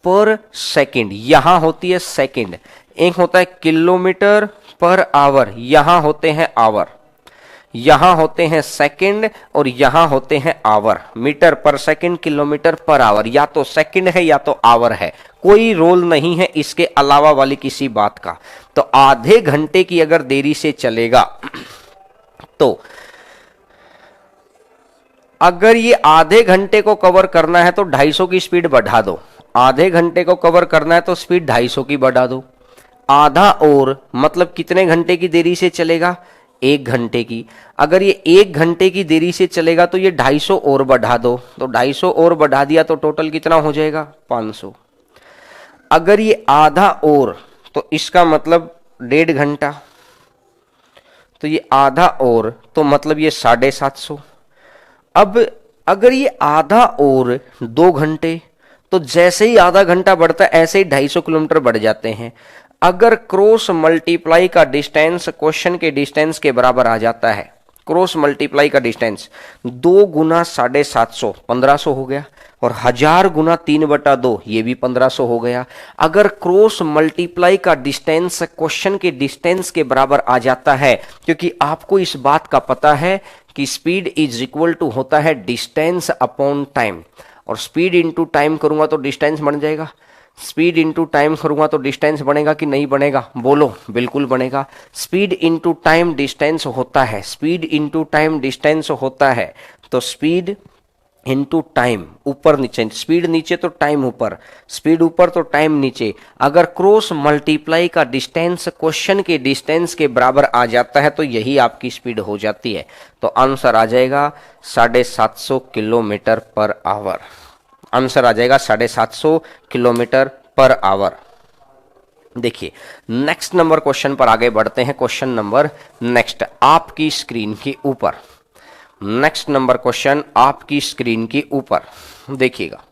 पर सेकंड यहां होती है सेकंड, एक होता है किलोमीटर पर आवर, यहां होते हैं आवर, यहां होते हैं सेकंड और यहां होते हैं आवर। मीटर पर सेकंड, किलोमीटर पर आवर, या तो सेकंड है या तो आवर है, कोई रोल नहीं है इसके अलावा वाली किसी बात का। तो आधे घंटे की अगर देरी से चलेगा, तो अगर ये आधे घंटे को कवर करना है तो 250 की स्पीड बढ़ा दो, आधे घंटे को कवर करना है तो स्पीड 250 की बढ़ा दो, आधा और मतलब कितने घंटे की देरी से चलेगा, 1 घंटे की। अगर ये 1 घंटे की देरी से चलेगा तो ये 250 और बढ़ा दो, तो 250 और बढ़ा दिया तो टोटल कितना हो जाएगा 500। अगर ये आधा और, तो इसका मतलब 1.5 घंटा, तो ये आधा और तो मतलब ये 750। अब अगर ये आधा और 2 घंटे, तो जैसे ही आधा घंटा बढ़ता है ऐसे ही 250 किलोमीटर बढ़ जाते हैं। अगर क्रॉस मल्टीप्लाई का डिस्टेंस क्वेश्चन के डिस्टेंस के बराबर आ जाता है, क्रॉस मल्टीप्लाई का डिस्टेंस 2 गुना 750 1500 हो गया, और 1000 गुना 3/2 ये भी 1500 हो गया। अगर क्रॉस मल्टीप्लाई का डिस्टेंस क्वेश्चन के डिस्टेंस के बराबर आ जाता है, क्योंकि आपको इस बात का पता है कि स्पीड इज इक्वल टू होता है डिस्टेंस अपॉन टाइम, और स्पीड इंटू टाइम करूंगा तो डिस्टेंस बन जाएगा, स्पीड इंटू टाइम करूंगा तो डिस्टेंस बनेगा कि नहीं बनेगा, बोलो, बिल्कुल बनेगा। स्पीड इंटू टाइम डिस्टेंस होता है, स्पीड इंटू टाइम डिस्टेंस होता है, तो स्पीड इंटू टाइम, ऊपर नीचे, स्पीड नीचे तो टाइम ऊपर, स्पीड ऊपर तो टाइम नीचे। अगर क्रॉस मल्टीप्लाई का डिस्टेंस क्वेश्चन के डिस्टेंस के बराबर आ जाता है तो यही आपकी स्पीड हो जाती है। तो आंसर आ जाएगा 750 किलोमीटर पर आवर, आंसर आ जाएगा 750 किलोमीटर पर आवर। देखिए नेक्स्ट नंबर क्वेश्चन पर आगे बढ़ते हैं। क्वेश्चन नंबर नेक्स्ट आपकी स्क्रीन के ऊपर, नेक्स्ट नंबर क्वेश्चन आपकी स्क्रीन के ऊपर देखिएगा।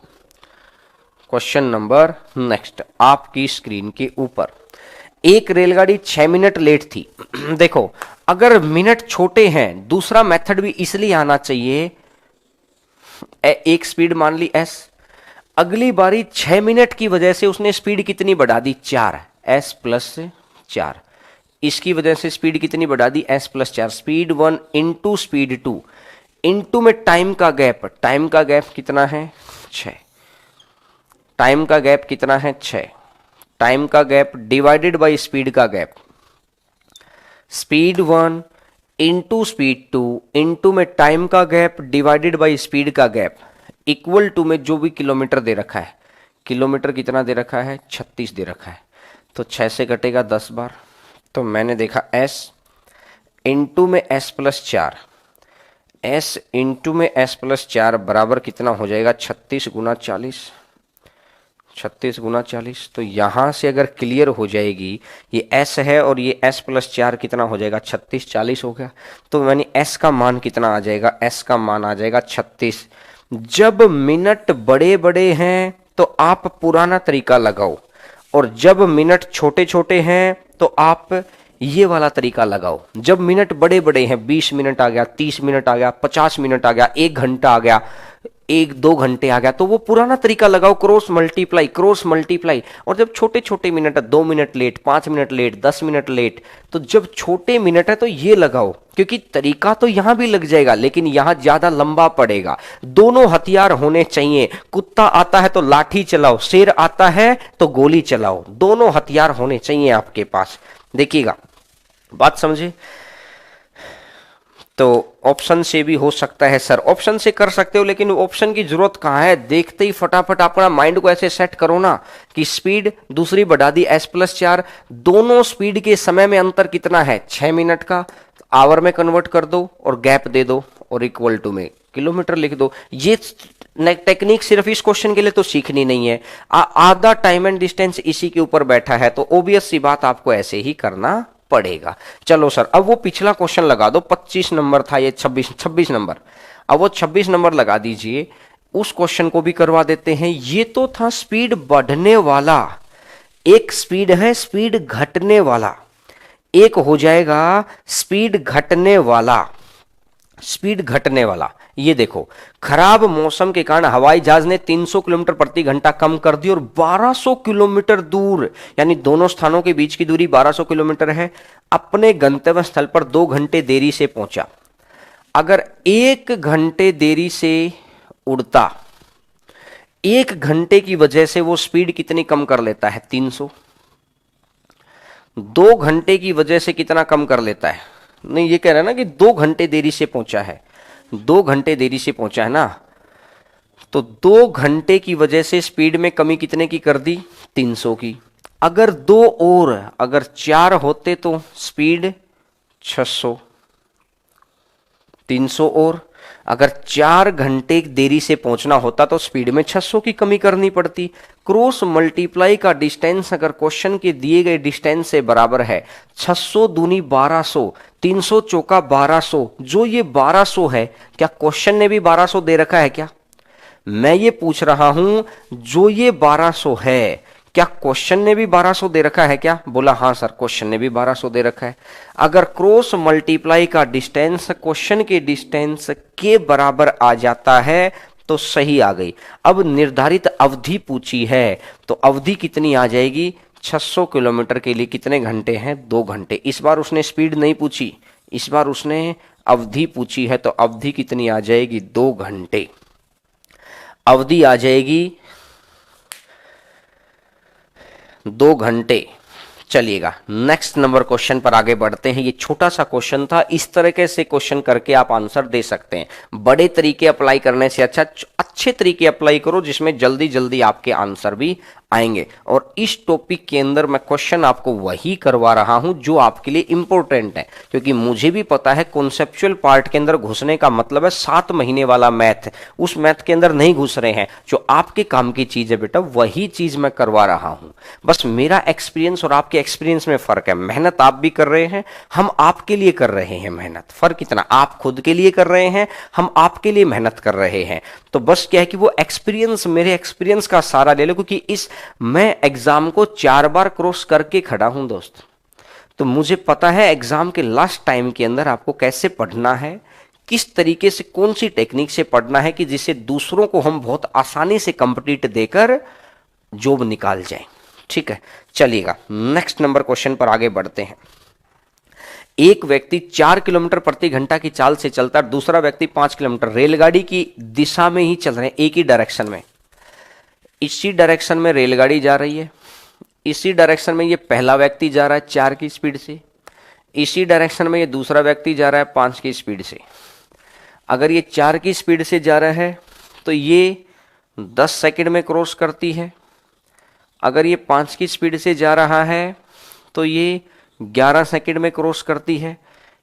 क्वेश्चन नंबर नेक्स्ट आपकी स्क्रीन के ऊपर, एक रेलगाड़ी 6 मिनट लेट थी। देखो अगर मिनट छोटे हैं, दूसरा मेथड भी इसलिए आना चाहिए, एक स्पीड मान ली s, अगली बारी 6 मिनट की वजह से उसने स्पीड कितनी बढ़ा दी 4, s प्लस 4, इसकी वजह से स्पीड कितनी बढ़ा दी s plus 4। Speed 1 into speed 2 into में टाइम का गैप, टाइम का गैप कितना है 6, टाइम का गैप कितना है 6, टाइम का गैप डिवाइडेड बाय स्पीड का gap, speed 1 into speed 2 into में टाइम का गैप डिवाइडेड बाय स्पीड का गैप, इक्वल टू में जो भी किलोमीटर दे रखा है, किलोमीटर कितना दे रखा है 36 दे रखा है, तो 6 से कटेगा 10 बार, तो मैंने देखा s इंटू में s प्लस 4, s इंटू में s प्लस 4 बराबर कितना हो जाएगा 36 गुना 40, 36 गुना 40, तो यहां से अगर क्लियर हो जाएगी, ये s है और ये s प्लस 4 कितना हो जाएगा, 36, 40 हो गया। तो यानी s का मान कितना आ जाएगा, s का मान आ जाएगा 36। जब मिनट बड़े बड़े हैं तो आप पुराना तरीका लगाओ, और जब मिनट छोटे छोटे हैं तो आप ये वाला तरीका लगाओ। जब मिनट बड़े बड़े हैं, 20 मिनट आ गया, 30 मिनट आ गया, 50 मिनट आ गया, 1 घंटा आ गया, 1-2 घंटे आ गया, तो वो पुराना तरीका लगाओ, क्रॉस मल्टीप्लाई, क्रॉस मल्टीप्लाई। और जब छोटे छोटे मिनट है, 2 minute late, 5 minute late, 10 minute late, तो जब छोटे मिनट है तो ये लगाओ, क्योंकि तरीका तो यहां भी लग जाएगा लेकिन यहां ज्यादा लंबा पड़ेगा। दोनों हथियार होने चाहिए। कुत्ता आता है तो लाठी चलाओ, शेर आता है तो गोली चलाओ, दोनों हथियार होने चाहिए आपके पास। देखिएगा, बात समझे। तो ऑप्शन से भी हो सकता है सर, ऑप्शन से कर सकते हो, लेकिन ऑप्शन की जरूरत कहां है, देखते ही फटाफट अपना माइंड को ऐसे सेट करो ना कि स्पीड दूसरी बढ़ा दी, s+4, दोनों स्पीड के समय में अंतर कितना है, 6 मिनट का, आवर में कन्वर्ट कर दो और गैप दे दो और इक्वल टू में किलोमीटर लिख दो। ये टेक्निक सिर्फ इस क्वेश्चन के लिए तो सीखनी नहीं है, आधा टाइम एंड डिस्टेंस इसी के ऊपर बैठा है, तो ऑब्वियस सी बात आपको ऐसे ही करना पड़ेगा। चलो सर, अब वो पिछला क्वेश्चन लगा दो, 25 नंबर था, ये 26 नंबर, अब वो 26 नंबर लगा दीजिए, उस क्वेश्चन को भी करवा देते हैं। ये तो था स्पीड बढ़ने वाला, एक स्पीड है स्पीड घटने वाला, एक हो जाएगा स्पीड घटने वाला, स्पीड घटने वाला। ये देखो, खराब मौसम के कारण हवाई जहाज ने 300 किलोमीटर प्रति घंटा कम कर दी और 1200 किलोमीटर दूर, यानी दोनों स्थानों के बीच की दूरी 1200 किलोमीटर है, अपने गंतव्य स्थल पर 2 घंटे देरी से पहुंचा। अगर 1 घंटे देरी से उड़ता, 1 घंटे की वजह से वो स्पीड कितनी कम कर लेता है, 300। 2 घंटे की वजह से कितना कम कर लेता है, नहीं ये कह रहा है ना कि 2 घंटे देरी से पहुंचा है, 2 घंटे देरी से पहुंचा है ना, तो 2 घंटे की वजह से स्पीड में कमी कितने की कर दी, 300 की। अगर 2 और, अगर 4 होते तो स्पीड 600, 300 और, अगर 4 घंटे देरी से पहुंचना होता तो स्पीड में 600 की कमी करनी पड़ती। क्रॉस मल्टीप्लाई का डिस्टेंस अगर क्वेश्चन के दिए गए डिस्टेंस से बराबर है, 600 दूनी 1200, 300 चौका 1200, जो ये 1200 है, क्या क्वेश्चन ने भी 1200 दे रखा है क्या, मैं ये पूछ रहा हूं, जो ये 1200 है क्या क्वेश्चन ने भी 1200 दे रखा है क्या, बोला हाँ सर क्वेश्चन ने भी 1200 दे रखा है। अगर क्रॉस मल्टीप्लाई का डिस्टेंस क्वेश्चन के डिस्टेंस के बराबर आ जाता है तो सही आ गई। अब निर्धारित अवधि पूछी है, तो अवधि कितनी आ जाएगी, 600 किलोमीटर के लिए कितने घंटे हैं, 2 घंटे। इस बार उसने स्पीड नहीं पूछी, इस बार उसने अवधि पूछी है, तो अवधि कितनी आ जाएगी, 2 घंटे। अवधि आ जाएगी 2 घंटे। चलिएगा नेक्स्ट नंबर क्वेश्चन पर आगे बढ़ते हैं। ये छोटा सा क्वेश्चन था, इस तरीके से क्वेश्चन करके आप आंसर दे सकते हैं। बड़े तरीके अप्लाई करने से अच्छा अच्छे तरीके अप्लाई करो जिसमें जल्दी जल्दी आपके आंसर भी आएंगे। और इस टॉपिक के अंदर मैं क्वेश्चन आपको वही करवा रहा हूं जो आपके लिए इंपॉर्टेंट है, क्योंकि मुझे भी पता है कॉन्सेप्चुअल पार्ट के अंदर घुसने का मतलब है 7 महीने वाला मैथ, उस मैथ के अंदर नहीं घुस रहे हैं। जो आपके काम की चीज है बेटा, वही चीज मैं करवा रहा हूं। बस मेरा एक्सपीरियंस और आपके एक्सपीरियंस में फर्क है। मेहनत आप भी कर रहे हैं, हम आपके लिए कर रहे हैं मेहनत। फर्क इतना, आप खुद के लिए कर रहे हैं, हम आपके लिए मेहनत कर रहे हैं। तो बस क्या है कि वो एक्सपीरियंस, मेरे एक्सपीरियंस का सहारा ले लो, क्योंकि इस मैं एग्जाम को 4 बार क्रॉस करके खड़ा हूं दोस्त। तो मुझे पता है एग्जाम के लास्ट टाइम के अंदर आपको कैसे पढ़ना है, किस तरीके से, कौन सी टेक्निक से पढ़ना है कि जिससे दूसरों को हम बहुत आसानी से कंप्लीट देकर जॉब निकाल जाएं। ठीक है, चलिएगा नेक्स्ट नंबर क्वेश्चन पर आगे बढ़ते हैं। एक व्यक्ति 4 किलोमीटर प्रति घंटा की चाल से चलता है, दूसरा व्यक्ति 5 किलोमीटर, रेलगाड़ी की दिशा में ही चल रहे हैं, एक ही डायरेक्शन में। इसी डायरेक्शन में रेलगाड़ी जा रही है, इसी डायरेक्शन में ये पहला व्यक्ति जा रहा है 4 की स्पीड से, इसी डायरेक्शन में ये दूसरा व्यक्ति जा रहा है 5 की स्पीड से। अगर ये 4 की स्पीड से जा रहा है तो ये 10 सेकंड में क्रॉस करती है। अगर ये 5 की स्पीड से जा रहा है तो ये 11 सेकंड में क्रॉस करती है।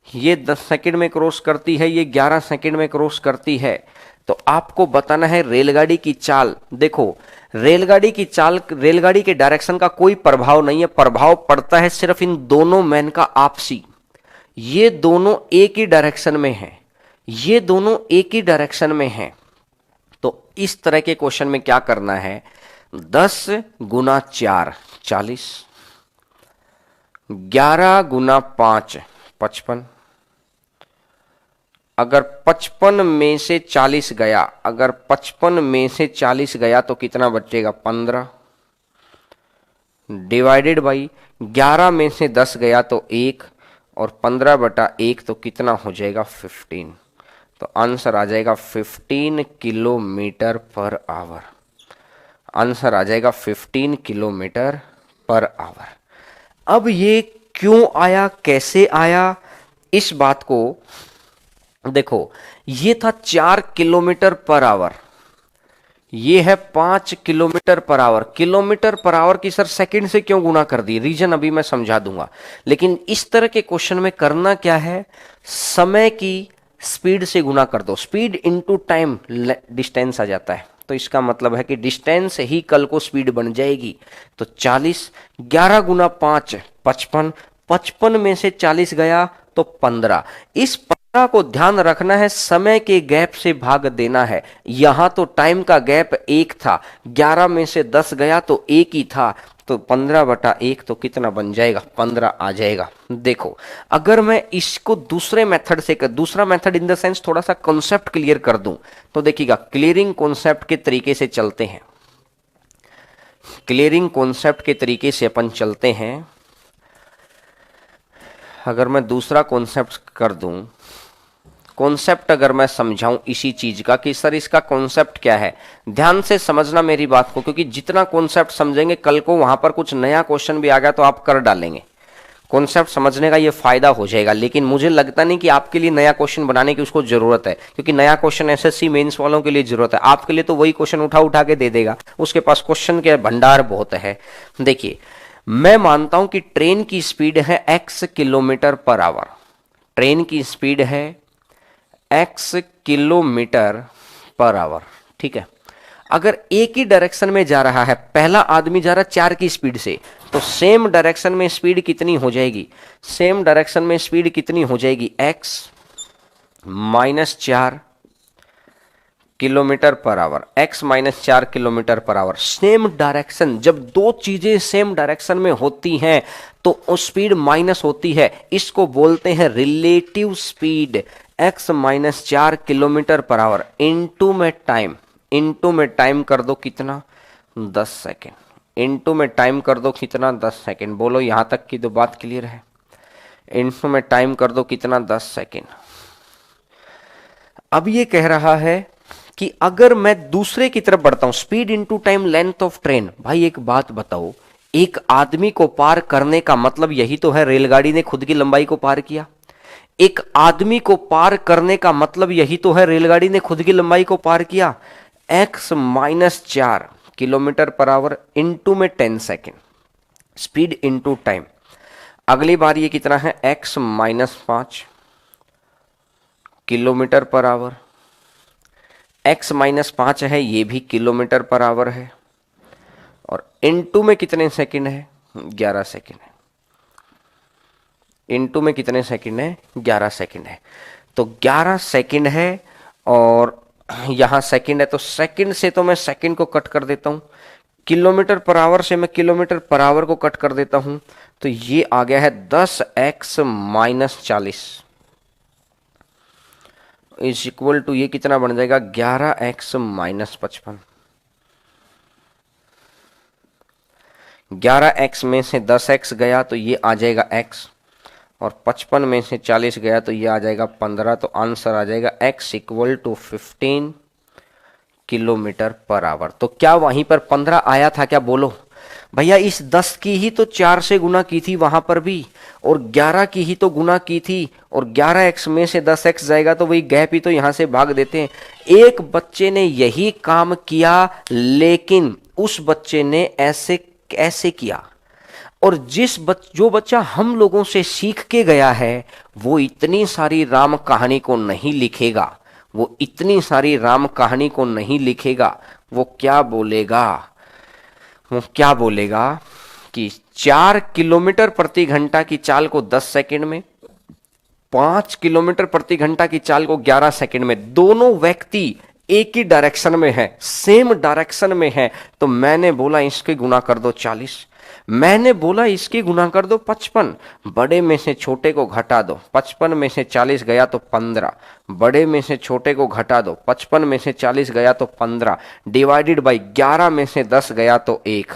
ये 10 सेकंड में क्रॉस करती है, ये 11 सेकंड में क्रॉस करती है। तो आपको बताना है रेलगाड़ी की चाल। देखो, रेलगाड़ी की चाल, रेलगाड़ी के डायरेक्शन का कोई प्रभाव नहीं है, प्रभाव पड़ता है सिर्फ इन दोनों मैन का आपसी। ये दोनों एक ही डायरेक्शन में हैं, ये दोनों एक ही डायरेक्शन में हैं। तो इस तरह के क्वेश्चन में क्या करना है, 10 गुना 4 40, 11 गुना 5 55। अगर 55 में से 40 गया, अगर 55 में से 40 गया तो कितना बचेगा 15, डिवाइडेड बाई 11 में से 10 गया तो 1, और 15/1 तो कितना हो जाएगा 15। तो आंसर आ जाएगा 15 किलोमीटर पर आवर। आंसर आ जाएगा 15 किलोमीटर पर आवर। अब ये क्यों आया, कैसे आया, इस बात को देखो। ये था 4 किलोमीटर पर आवर, ये है 5 kilometre per our. Kilometre per our की सर सेकंड से क्यों गुना कर दी, रीजन अभी मैं समझा दूंगा। लेकिन इस तरह के क्वेश्चन में करना क्या है, समय की स्पीड से गुना कर दो। स्पीड इनटू टाइम डिस्टेंस आ जाता है, तो इसका मतलब है कि डिस्टेंस ही कल को स्पीड बन जाएगी। तो 40, 11 गुना 5 55, 55 में से 40 गया तो 15। इस 15 को ध्यान रखना है, समय के गैप से भाग देना है। यहां तो टाइम का गैप 1 था, 11 में से 10 गया तो 1 ही था, तो 15/1 तो कितना बन जाएगा 15 आ जाएगा। देखो, अगर मैं इसको दूसरे मेथड से दूसरा मेथड इन द सेंस थोड़ा सा कॉन्सेप्ट क्लियर कर दूं, तो देखिएगा, क्लियरिंग कॉन्सेप्ट के तरीके से चलते हैं। क्लियरिंग कॉन्सेप्ट के तरीके से अपन चलते हैं। अगर मैं दूसरा कॉन्सेप्ट कर दूं, कॉन्सेप्ट अगर मैं समझाऊं इसी चीज का कि सर इसका कॉन्सेप्ट क्या है, ध्यान से समझना मेरी बात को, क्योंकि जितना कॉन्सेप्ट समझेंगे कल को वहां पर कुछ नया क्वेश्चन भी आ गया तो आप कर डालेंगे। कॉन्सेप्ट समझने का ये फायदा हो जाएगा, लेकिन मुझे लगता नहीं कि आपके लिए नया क्वेश्चन बनाने की उसको जरूरत है, क्योंकि नया क्वेश्चन एसएससी मेंस वालों के लिए जरूरत है। आपके लिए तो वही क्वेश्चन उठा उठा के दे देगा, उसके पास क्वेश्चन के भंडार बहुत है। देखिए, मैं मानता हूं कि ट्रेन की स्पीड है x kilometre per our, train की स्पीड है x किलोमीटर पर आवर, ठीक है। अगर एक ही डायरेक्शन में जा रहा है, पहला आदमी जा रहा है 4 की स्पीड से, तो सेम डायरेक्शन में स्पीड कितनी हो जाएगी, सेम डायरेक्शन में स्पीड कितनी हो जाएगी x minus 4 kilometre per our, x minus 4 kilometre per our. Same direction, जब दो चीजें सेम डायरेक्शन में होती हैं तो स्पीड माइनस होती है, इसको बोलते हैं relative speed. x minus 4 kilometre per our into में टाइम, इनटू में टाइम कर दो कितना 10 सेकेंड, इनटू में टाइम कर दो कितना 10 सेकेंड। बोलो यहां तक की तो बात क्लियर है। इनटू में टाइम कर दो कितना 10 सेकेंड। अब ये कह रहा है कि अगर मैं दूसरे की तरफ बढ़ता हूं, speed into time length of train. भाई एक बात बताओ, एक आदमी को पार करने का मतलब यही तो है, रेलगाड़ी ने खुद की लंबाई को पार किया। एक आदमी को पार करने का मतलब यही तो है, रेलगाड़ी ने खुद की लंबाई को पार किया। x minus 4 kilometre per our into में 10 सेकेंड, स्पीड इनटू टाइम। अगली बार ये कितना है, x minus 5 kilometre per our, x minus 5 है, ये भी किलोमीटर पर आवर है, और इनटू में कितने सेकंड है 11 सेकंड है। इनटू में कितने सेकंड है 11 सेकंड है। तो 11 सेकंड है और यहां सेकंड है, तो सेकंड से तो मैं सेकंड को कट कर देता हूं, किलोमीटर पर आवर से मैं किलोमीटर पर आवर को कट कर देता हूं, तो ये आ गया है 10x minus 40 is equal to, ये कितना बन जाएगा 11x माइनस 55। 11x में से 10x गया तो ये आ जाएगा x, और 55 में से 40 गया तो ये आ जाएगा 15। तो आंसर आ जाएगा x equal to 15 kilometre per hour. तो क्या वहीं पर 15 आया था क्या, बोलो भैया। इस 10 की ही तो 4 से गुना की थी वहां पर भी, और 11 की ही तो गुना की थी, और 11x में से 10x जाएगा तो वही गैप ही तो यहां से भाग देते हैं। एक बच्चे ने यही काम किया, लेकिन उस बच्चे ने ऐसे किया, और जो बच्चा हम लोगों से सीख के गया है वो इतनी सारी राम कहानी को नहीं लिखेगा, वो इतनी सारी राम कहानी को नहीं लिखेगा। वो क्या बोलेगा, वो क्या बोलेगा कि 4 किलोमीटर प्रति घंटा की चाल को 10 सेकंड में, 5 किलोमीटर प्रति घंटा की चाल को 11 सेकंड में, दोनों व्यक्ति एक ही डायरेक्शन में है, सेम डायरेक्शन में है। तो मैंने बोला इसके गुना कर दो 40, मैंने बोला इसके गुना कर दो 55, बड़े में से छोटे को घटा दो, 55 में से 40 गया तो 15, बड़े में से छोटे को घटा दो, 55 में से 40 गया तो 15, डिवाइडेड बाई 11 में से 10 गया तो 1,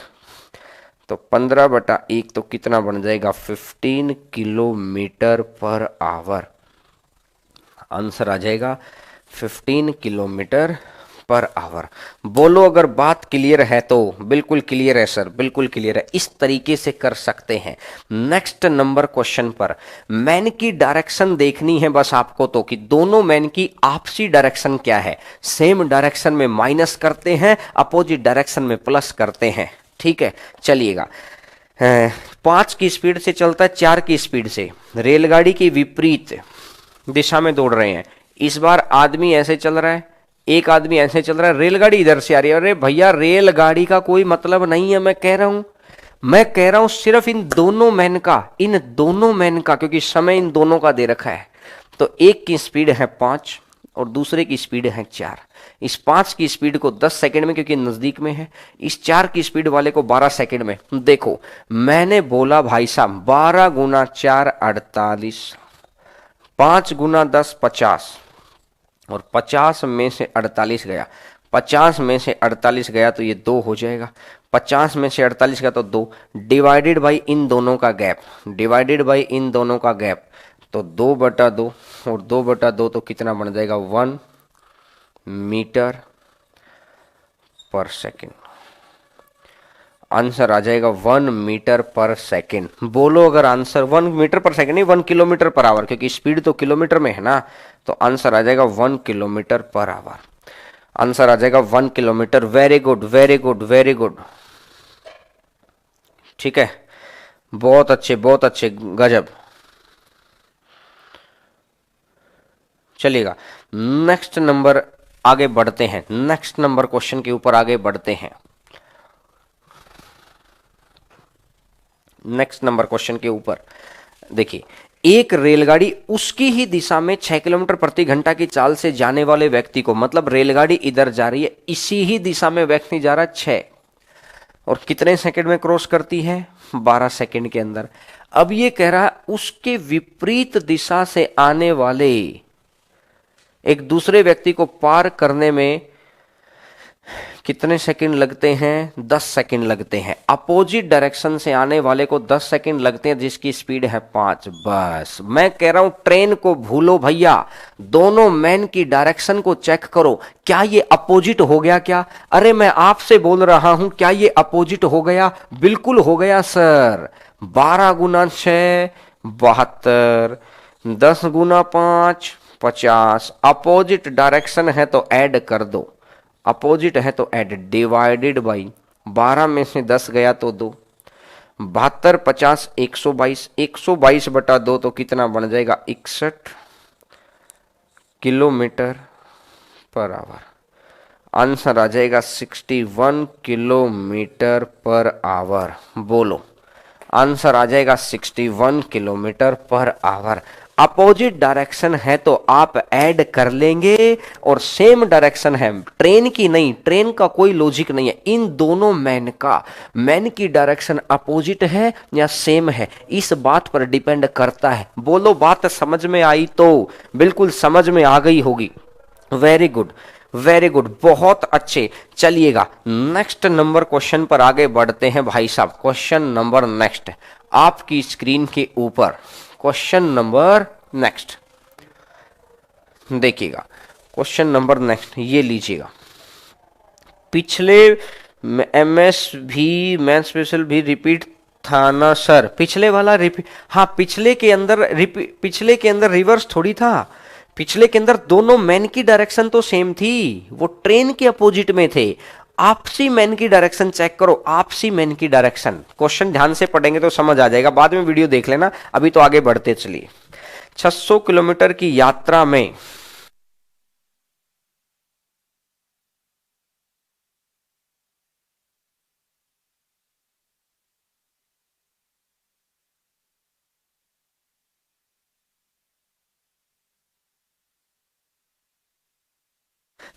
तो 15/1 तो कितना बन जाएगा 15 किलोमीटर पर आवर। आंसर आ जाएगा 15 किलोमीटर पर आवर। बोलो अगर बात क्लियर है तो। बिल्कुल क्लियर है सर, बिल्कुल क्लियर है। इस तरीके से कर सकते हैं। नेक्स्ट नंबर क्वेश्चन पर मैन की डायरेक्शन देखनी है बस आपको, तो कि दोनों मैन की आपसी डायरेक्शन क्या है। सेम डायरेक्शन में माइनस करते हैं, अपोजिट डायरेक्शन में प्लस करते हैं। ठीक है, चलिएगा। 5 की स्पीड से चलता है 4 की स्पीड से, रेलगाड़ी की विपरीत दिशा में दौड़ रहे हैं। इस बार आदमी ऐसे चल रहा है, एक आदमी ऐसे चल रहा है, रेलगाड़ी इधर से आ रही है। अरे भैया रेलगाड़ी का कोई मतलब नहीं है, मैं कह रहा हूं सिर्फ इन दोनों मैन का, क्योंकि समय इन दोनों का दे रखा है। तो एक की स्पीड है 5 और दूसरे की स्पीड है 4। इस 5 की स्पीड को 10 सेकंड में, क्योंकि नजदीक में है, इस 4 की स्पीड वाले को 12 सेकंड में। देखो मैंने बोला भाई साहब 12 गुना 4 48, 5 गुना 10 50, और 50 में से 48 गया, 50 में से 48 गया तो ये 2 हो जाएगा, 50 में से 48 गया तो 2, डिवाइडेड बाई इन दोनों का गैप, डिवाइडेड बाई इन दोनों का गैप, तो 2/2 और 2/2 तो कितना बन जाएगा 1 मीटर पर सेकेंड। आंसर आ जाएगा 1 मीटर पर सेकेंड। बोलो अगर आंसर 1 मीटर पर सेकेंड नहीं, 1 किलोमीटर पर आवर, क्योंकि स्पीड तो किलोमीटर में है ना। तो आंसर आ जाएगा 1 किलोमीटर पर आवर। आंसर आ जाएगा 1 kilometre. Very good, very good, very good. ठीक है, बहुत अच्छे, बहुत अच्छे, गजब। चलिएगा नेक्स्ट नंबर आगे बढ़ते हैं, नेक्स्ट नंबर क्वेश्चन के ऊपर आगे बढ़ते हैं। नेक्स्ट नंबर क्वेश्चन के ऊपर देखिए, एक रेलगाड़ी उसकी ही दिशा में 6 किलोमीटर प्रति घंटा की चाल से जाने वाले व्यक्ति को, मतलब रेलगाड़ी इधर जा रही है, इसी ही दिशा में व्यक्ति जा रहा है 6, और कितने सेकंड में क्रॉस करती है 12 सेकंड के अंदर। अब ये कह रहा है उसके विपरीत दिशा से आने वाले एक दूसरे व्यक्ति को पार करने में कितने सेकंड लगते हैं 10 सेकंड लगते हैं। अपोजिट डायरेक्शन से आने वाले को 10 सेकंड लगते हैं, जिसकी स्पीड है 5। बस मैं कह रहा हूं ट्रेन को भूलो भैया, दोनों मैन की डायरेक्शन को चेक करो, क्या ये अपोजिट हो गया क्या। अरे मैं आपसे बोल रहा हूं क्या ये अपोजिट हो गया, बिल्कुल हो गया सर। 12 गुना 6 72, 10 गुना 5 50, अपोजिट डायरेक्शन है तो ऐड कर दो, अपोजिट है तो ऐड, डिवाइडेड बाई 12 में से 10 गया तो 2, 72 50 122, 122/2 तो कितना बन जाएगा 61 किलोमीटर पर आवर। आंसर आ जाएगा 61 किलोमीटर पर आवर। बोलो आंसर आ जाएगा 61 kilometre per our. Opposite direction है तो आप ऐड कर लेंगे, और सेम डायरेक्शन है, ट्रेन की नहीं, ट्रेन का कोई लॉजिक नहीं है। इन दोनों मैन का, मैन की डायरेक्शन अपोजिट है या सेम है, इस बात पर डिपेंड करता है। बोलो बात समझ में आई तो, बिल्कुल समझ में आ गई होगी। वेरी गुड, वेरी गुड, बहुत अच्छे। चलिएगा नेक्स्ट नंबर क्वेश्चन पर आगे बढ़ते हैं भाई साहब। क्वेश्चन नंबर नेक्स्ट आपकी स्क्रीन के ऊपर, क्वेश्चन नंबर नेक्स्ट देखिएगा। क्वेश्चन नंबर नेक्स्ट ये लीजिएगा। पिछले एमएस भी, मैथ स्पेशल भी रिपीट था ना सर। पिछले वाला रिपीट, हाँ पिछले के अंदर रिवर्स थोड़ी था। पिछले के अंदर दोनों मैन की डायरेक्शन तो सेम थी, वो ट्रेन के अपोजिट में थे। आपसी मैन की डायरेक्शन चेक करो, आपसी मैन की डायरेक्शन। क्वेश्चन ध्यान से पढ़ेंगे तो समझ आ जाएगा, बाद में वीडियो देख लेना। अभी तो आगे बढ़ते चलिए। 600 किलोमीटर की यात्रा में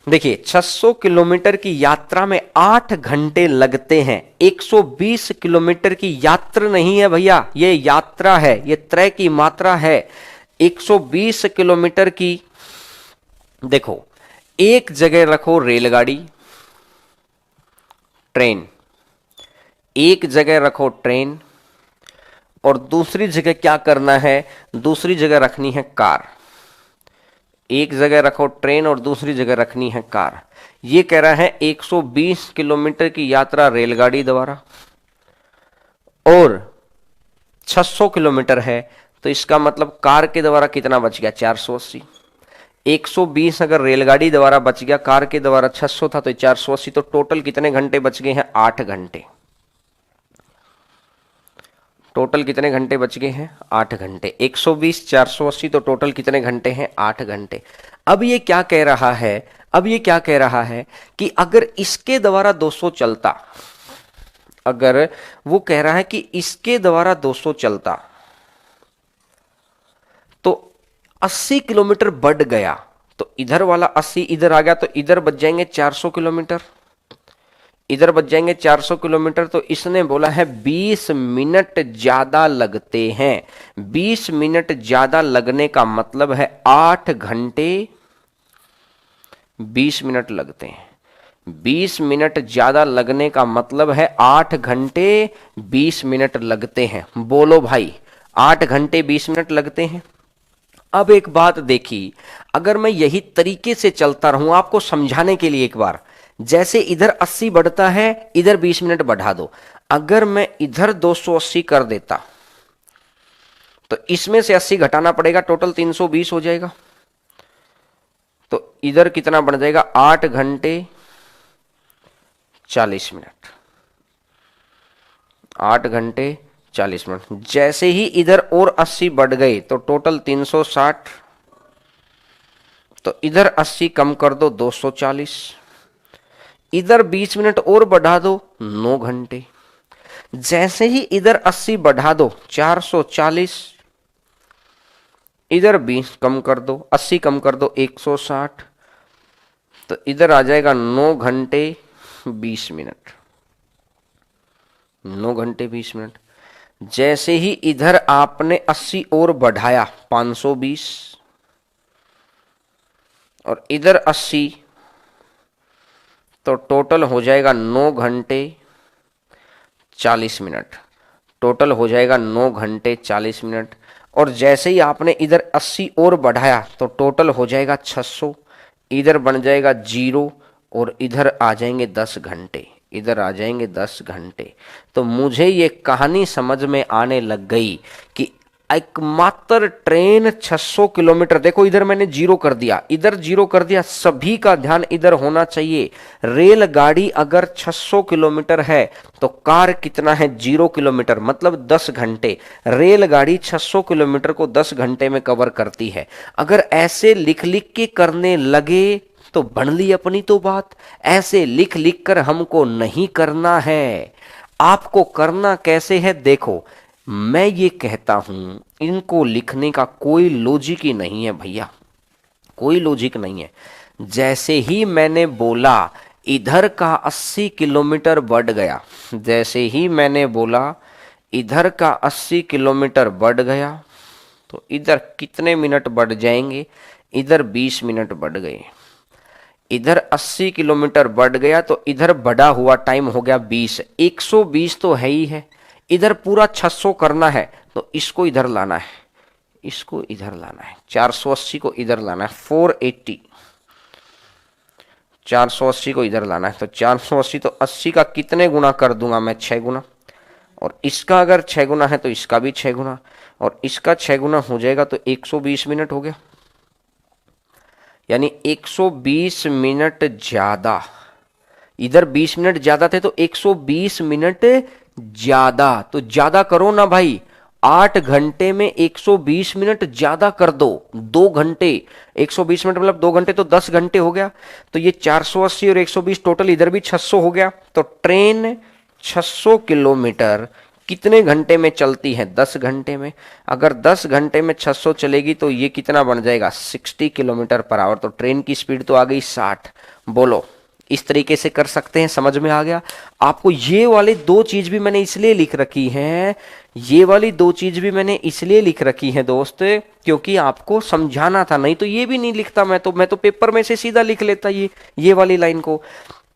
देखिए 600 किलोमीटर की यात्रा में 8 घंटे लगते हैं। 120 किलोमीटर की यात्रा नहीं है भैया, ये यात्रा है, ये त्रय की मात्रा है। 120 किलोमीटर की, देखो एक जगह रखो रेलगाड़ी, ट्रेन, एक जगह रखो ट्रेन, और दूसरी जगह क्या करना है, दूसरी जगह रखनी है कार। एक जगह रखो ट्रेन और दूसरी जगह रखनी है कार। ये कह रहा है 120 किलोमीटर की यात्रा रेलगाड़ी द्वारा और 600 किलोमीटर है, तो इसका मतलब कार के द्वारा कितना बच गया, 480। 120 अगर रेलगाड़ी द्वारा बच गया, कार के द्वारा 600 था तो 480, तो टोटल कितने घंटे बच गए हैं, 8 घंटे। टोटल कितने घंटे बच गए हैं, 8 घंटे। 120 480 तो टोटल कितने घंटे हैं, 8 घंटे। अब ये क्या कह रहा है, अब ये क्या कह रहा है कि अगर इसके द्वारा 200 चलता, अगर वो कह रहा है कि इसके द्वारा 200 चलता तो 80 किलोमीटर बढ़ गया, तो इधर वाला 80 इधर आ गया, तो इधर बच जाएंगे 400 किलोमीटर, इधर बच जाएंगे 400 किलोमीटर। तो इसने बोला है 20 मिनट ज्यादा लगते हैं। 20 मिनट ज्यादा लगने का मतलब है 8 घंटे 20 मिनट लगते हैं। 20 मिनट ज्यादा लगने का मतलब है 8 घंटे 20 मिनट लगते हैं। बोलो भाई, 8 घंटे 20 मिनट लगते हैं। अब एक बात देखी, अगर मैं यही तरीके से चलता रहूं, आपको समझाने के लिए एक बार, जैसे इधर 80 बढ़ता है, इधर 20 मिनट बढ़ा दो। अगर मैं इधर 280 कर देता तो इसमें से 80 घटाना पड़ेगा, टोटल 320 हो जाएगा। तो इधर कितना बढ़ जाएगा, 8 घंटे 40 मिनट। 8 घंटे 40 मिनट। जैसे ही इधर और 80 बढ़ गए तो टोटल 360, तो इधर 80 कम कर दो 240, इधर 20 मिनट और बढ़ा दो 9 घंटे। जैसे ही इधर 80 बढ़ा दो 440, इधर 20 कम कर दो, 80 कम कर दो 160, तो इधर आ जाएगा 9 घंटे 20 मिनट। 9 घंटे 20 मिनट। जैसे ही इधर आपने 80 और बढ़ाया 520, और इधर 80, तो टोटल हो जाएगा 9 घंटे 40 मिनट। टोटल हो जाएगा 9 घंटे 40 मिनट। और जैसे ही आपने इधर 80 और बढ़ाया तो टोटल हो जाएगा 600, इधर बन जाएगा 0, और इधर आ जाएंगे 10 घंटे, इधर आ जाएंगे 10 घंटे। तो मुझे ये कहानी समझ में आने लग गई कि एकमात्र ट्रेन 600 किलोमीटर, देखो इधर मैंने 0 कर दिया, इधर 0 कर दिया, सभी का ध्यान इधर होना चाहिए। रेलगाड़ी अगर 600 किलोमीटर है तो कार कितना है, 0 किलोमीटर, मतलब 10 घंटे। रेलगाड़ी 600 किलोमीटर को 10 घंटे में कवर करती है। अगर ऐसे लिख लिख के करने लगे तो बन ली अपनी तो बात। ऐसे लिख लिख कर हमको नहीं करना है। आपको करना कैसे है, देखो मैं ये कहता हूं, इनको लिखने का कोई लॉजिक ही नहीं है भैया, कोई लॉजिक नहीं है। जैसे ही मैंने बोला इधर का 80 किलोमीटर बढ़ गया, जैसे ही मैंने बोला इधर का 80 किलोमीटर बढ़ गया, तो इधर कितने मिनट बढ़ जाएंगे, इधर 20 मिनट बढ़ गए। इधर 80 किलोमीटर बढ़ गया तो इधर बढ़ा हुआ टाइम हो गया 20। 120 तो है ही है, इधर पूरा 600 करना है तो इसको इधर लाना है, इसको इधर लाना है, 480 को इधर लाना है, 480, 480 को इधर लाना है। तो 480 तो 80 का कितने गुना कर दूंगा मैं, 6 गुना, और इसका अगर 6 गुना है तो इसका भी 6 गुना, और इसका 6 गुना हो जाएगा तो 120 मिनट हो गया। यानी 120 मिनट ज्यादा, इधर 20 मिनट ज्यादा थे तो 120 मिनट ज्यादा, तो ज्यादा करो ना भाई, 8 घंटे में 120 मिनट ज्यादा कर दो, 2 घंटे। 120 मिनट मतलब 2 घंटे तो 10 घंटे हो गया। तो ये 480 और 120 टोटल इधर भी 600 हो गया। तो ट्रेन 600 किलोमीटर कितने घंटे में चलती है, 10 घंटे में। अगर 10 घंटे में 600 चलेगी तो ये कितना बन जाएगा, 60 किलोमीटर पर आवर। तो ट्रेन की स्पीड तो आ गई 60, बोलो, इस तरीके से कर सकते हैं, समझ में आ गया आपको? ये वाले दो चीज भी मैंने इसलिए लिख रखी हैं, ये वाली दो चीज भी मैंने इसलिए लिख रखी है दोस्त, क्योंकि आपको समझाना था, नहीं तो ये भी नहीं लिखता मैं तो पेपर में से सीधा लिख लेता ये वाली लाइन को।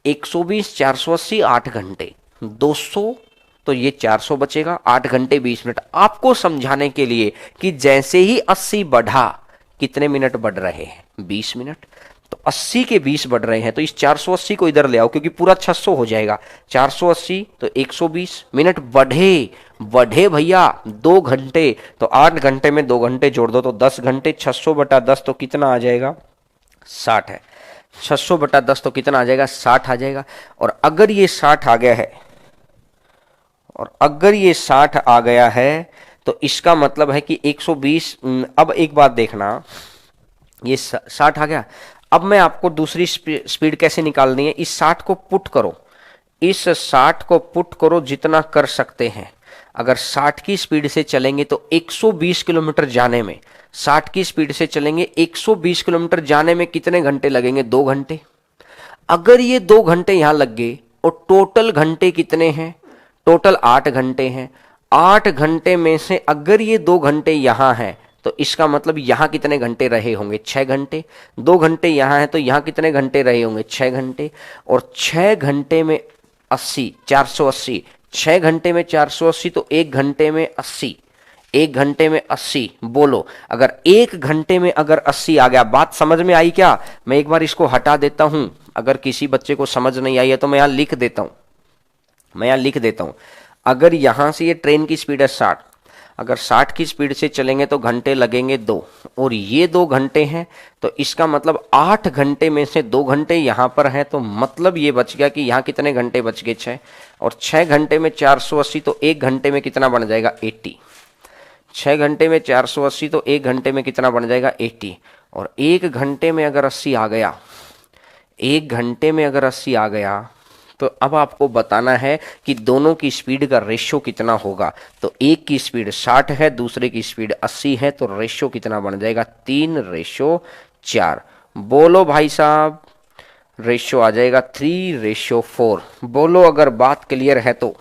120 480 8 घंटे 200, तो ये 400 बचेगा, 8 घंटे 20 मिनट। आपको समझाने के लिए कि जैसे ही 80 बढ़ा, कितने मिनट बढ़ रहे हैं? 20 मिनट। तो 80 के 20 बढ़ रहे हैं, तो इस 480 को इधर ले आओ, क्योंकि पूरा 600 हो जाएगा। 480 तो 120 मिनट बढ़े, बढ़े भैया 2 घंटे, तो 8 घंटे में 2 घंटे जोड़ दो तो 10 घंटे। 600 बटा 10 तो कितना आ जाएगा? 60 है। 600 बटा 10 तो कितना आ जाएगा? 60 आ जाएगा। और अगर ये 60 आ गया है, और अगर ये 60 आ गया है, तो इसका मतलब है कि 120। अब एक बात देखना, ये 60 आ गया। अब मैं आपको दूसरी स्पीड कैसे निकालनी है, इस 60 को पुट करो, इस 60 को पुट करो जितना कर सकते हैं। अगर 60 की स्पीड से चलेंगे तो 120 किलोमीटर जाने में, 60 की स्पीड से चलेंगे 120 किलोमीटर जाने में कितने घंटे लगेंगे? 2 घंटे। अगर ये 2 घंटे यहां लग गए, और टोटल घंटे कितने हैं? टोटल 8 घंटे हैं। 8 घंटे में से अगर ये 2 घंटे यहां हैं, तो इसका मतलब यहां कितने घंटे रहे होंगे? 6 घंटे। 2 घंटे यहां है, तो यहां कितने घंटे रहे होंगे? 6 घंटे। और 6 घंटे में 80, 480, 6 घंटे में 480, तो 1 घंटे में 80, 1 घंटे में 80। बोलो, अगर 1 घंटे में अगर 80 आ गया, बात समझ में आई क्या? मैं एक बार इसको हटा देता हूं, अगर किसी बच्चे को समझ नहीं आई है तो मैं यहां लिख देता हूं, अगर यहां से ये ट्रेन की स्पीड है 60, अगर 60 की स्पीड से चलेंगे तो घंटे लगेंगे 2, और ये 2 घंटे हैं, तो इसका मतलब 8 घंटे में से 2 घंटे यहां पर हैं, तो मतलब ये बच गया कि यहां कितने घंटे बच गए? 6। और 6 घंटे में 480, तो 1 घंटे में कितना बन जाएगा? 80। 6 घंटे में 480, तो 1 घंटे में कितना बन जाएगा? 80। और 1 घंटे में अगर 80 आ गया, 1 घंटे में अगर 80 आ गया, तो अब आपको बताना है कि दोनों की स्पीड का रेशियो कितना होगा। तो एक की स्पीड 60 है, दूसरे की स्पीड 80 है, तो रेशियो कितना बन जाएगा? 3:4। बोलो भाई साहब, रेशियो आ जाएगा 3:4। बोलो अगर बात क्लियर है तो।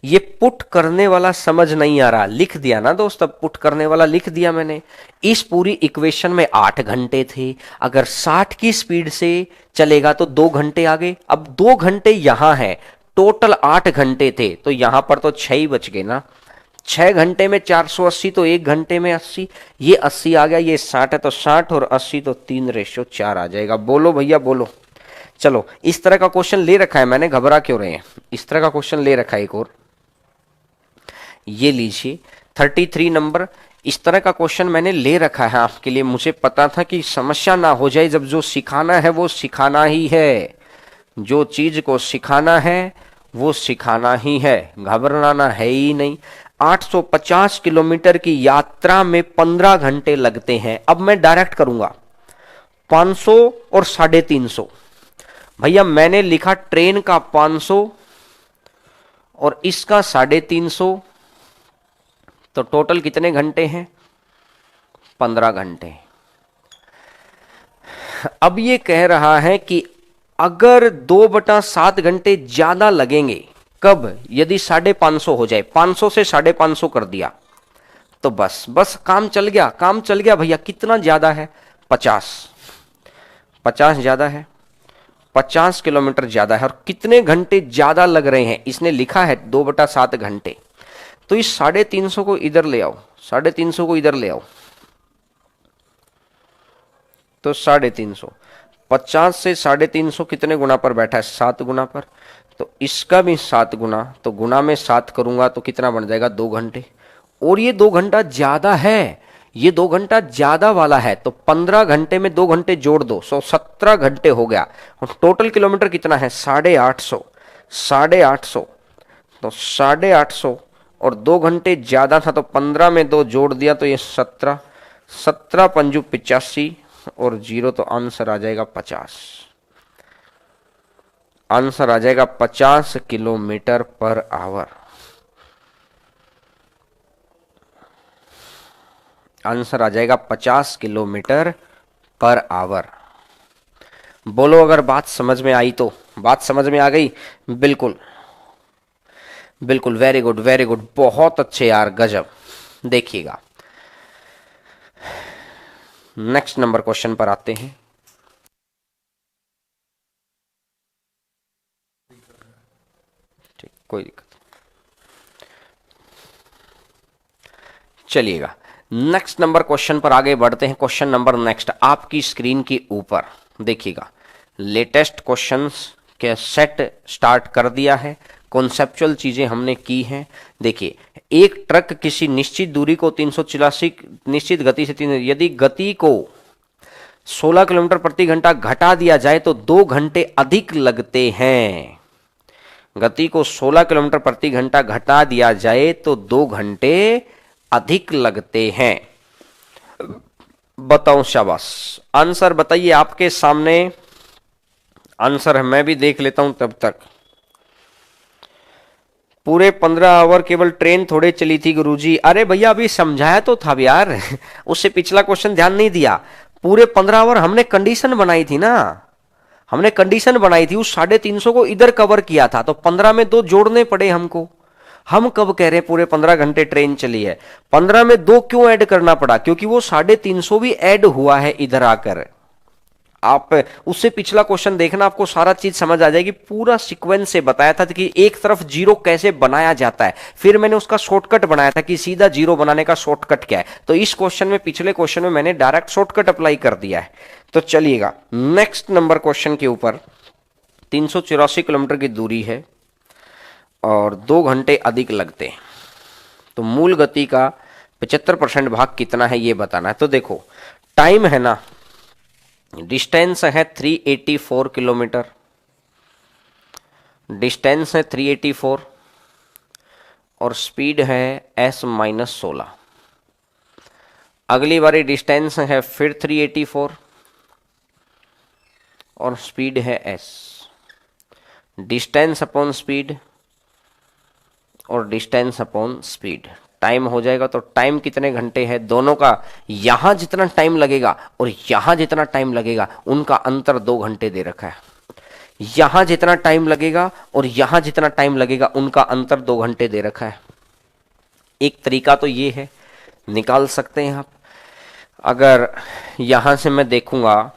ये पुट करने वाला समझ नहीं आ रहा, लिख दिया ना दोस्त, अब पुट करने वाला लिख दिया मैंने। इस पूरी इक्वेशन में 8 घंटे थे, अगर 60 की स्पीड से चलेगा तो 2 घंटे आ गए। अब 2 घंटे यहां है, टोटल 8 घंटे थे, तो यहां पर तो 6 ही बच गए ना। 6 घंटे में 480, तो 1 घंटे में 80, ये 80 आ गया, ये 60 है, तो 60 और 80 तो 3:4 आ जाएगा। बोलो भैया बोलो। चलो, इस तरह का क्वेश्चन ले रखा है मैंने, घबरा क्यों रहे हैं? इस तरह का क्वेश्चन ले रखा है एक और, ये लीजिए 33 नंबर। इस तरह का क्वेश्चन मैंने ले रखा है आपके लिए, मुझे पता था कि समस्या ना हो जाए। जब जो सिखाना है वो सिखाना ही है, जो चीज को सिखाना है वो सिखाना ही है, घबराना है ही नहीं। 850 किलोमीटर की यात्रा में 15 घंटे लगते हैं। अब मैं डायरेक्ट करूंगा 500 और 350। भैया मैंने लिखा ट्रेन का 500 और इसका 350, तो टोटल कितने घंटे हैं? 15 घंटे। अब ये कह रहा है कि अगर 2/7 घंटे ज्यादा लगेंगे, कब? यदि 550 हो जाए, 500 से 550 कर दिया तो बस काम चल गया, काम चल गया भैया। कितना ज्यादा है? 50। 50 ज्यादा है, 50 किलोमीटर ज्यादा है। और कितने घंटे ज्यादा लग रहे हैं? इसने लिखा है 2/7 घंटे, तो इस 350 को इधर ले आओ, 350 को इधर ले आओ, तो 350, 50 से 350 कितने गुना पर बैठा है? 7 गुना पर। तो इसका भी 7 गुना, तो गुना में 7 करूंगा तो कितना बन जाएगा? 2 घंटे। और ये 2 घंटा ज्यादा है, ये 2 घंटा ज्यादा वाला है, तो 15 घंटे में 2 घंटे जोड़ दो, 17 घंटे हो गया। और टोटल किलोमीटर कितना है? 850, 850, तो 850 और 2 घंटे ज्यादा था, तो 15 में 2 जोड़ दिया तो ये 17, 17 पंजू 85 और 0, तो आंसर आ जाएगा 50। आंसर आ जाएगा 50 किलोमीटर पर आवर। आंसर आ जाएगा 50 किलोमीटर पर आवर। बोलो अगर बात समझ में आई तो। बात समझ में आ गई? बिल्कुल बिल्कुल, वेरी गुड वेरी गुड, बहुत अच्छे यार, गजब। देखिएगा नेक्स्ट नंबर क्वेश्चन पर आते हैं। ठीक, कोई दिक्कत। चलिएगा नेक्स्ट नंबर क्वेश्चन पर आगे बढ़ते हैं। क्वेश्चन नंबर नेक्स्ट आपकी स्क्रीन के ऊपर देखिएगा। लेटेस्ट क्वेश्चंस के सेट स्टार्ट कर दिया है, कॉन्सेप्चुअल चीजें हमने की हैं। देखिए, एक ट्रक किसी निश्चित दूरी को 384 निश्चित गति से यदि गति को 16 किलोमीटर प्रति घंटा घटा दिया जाए तो 2 घंटे अधिक लगते हैं। गति को 16 किलोमीटर प्रति घंटा घटा दिया जाए तो 2 घंटे अधिक लगते हैं। बताओ, शाबाश। आंसर बताइए, आपके सामने आंसर है, मैं भी देख लेता हूं तब तक। पूरे 15 आवर केवल ट्रेन थोड़े चली थी गुरुजी। अरे भैया अभी समझाया तो था यार उससे पिछला क्वेश्चन ध्यान नहीं दिया। पूरे 15 आवर हमने कंडीशन बनाई थी ना, हमने कंडीशन बनाई थी, उस 350 को इधर कवर किया था, तो 15 में 2 जोड़ने पड़े हमको। हम कब कह रहे हैं पूरे 15 घंटे ट्रेन चली है? 15 में 2 क्यों ऐड करना पड़ा? क्योंकि वो 350 भी ऐड हुआ है इधर आकर। आप उससे पिछला क्वेश्चन देखना, आपको सारा चीज समझ आ जाएगी। पूरा सीक्वेंस से बताया था कि एक तरफ जीरो कैसे बनाया जाता है, फिर मैंने उसका शॉर्टकट बनाया था कि सीधा जीरो बनाने का शॉर्टकट क्या है। तो इस क्वेश्चन में, पिछले क्वेश्चन में मैंने डायरेक्ट शॉर्टकट अप्लाई कर दिया है। तो चलिएगा नेक्स्ट नंबर क्वेश्चन के ऊपर। 384 किलोमीटर की दूरी है और 2 घंटे अधिक लगते हैं, तो मूल गति का 75% भाग कितना है ये बताना है। तो देखो, टाइम है ना, डिस्टेंस है 384 किलोमीटर, डिस्टेंस है 384 और स्पीड है s-16। अगली बारी डिस्टेंस है फिर 384 और स्पीड है s। डिस्टेंस अपॉन स्पीड और डिस्टेंस अपॉन स्पीड, टाइम हो जाएगा। तो टाइम कितने घंटे है दोनों का? यहां जितना टाइम लगेगा और यहां जितना टाइम लगेगा उनका अंतर 2 घंटे दे रखा है। यहां जितना टाइम लगेगा और यहां जितना टाइम लगेगा उनका अंतर 2 घंटे दे रखा है। एक तरीका तो ये है, निकाल सकते हैं आप। अगर यहां से मैं देखूंगा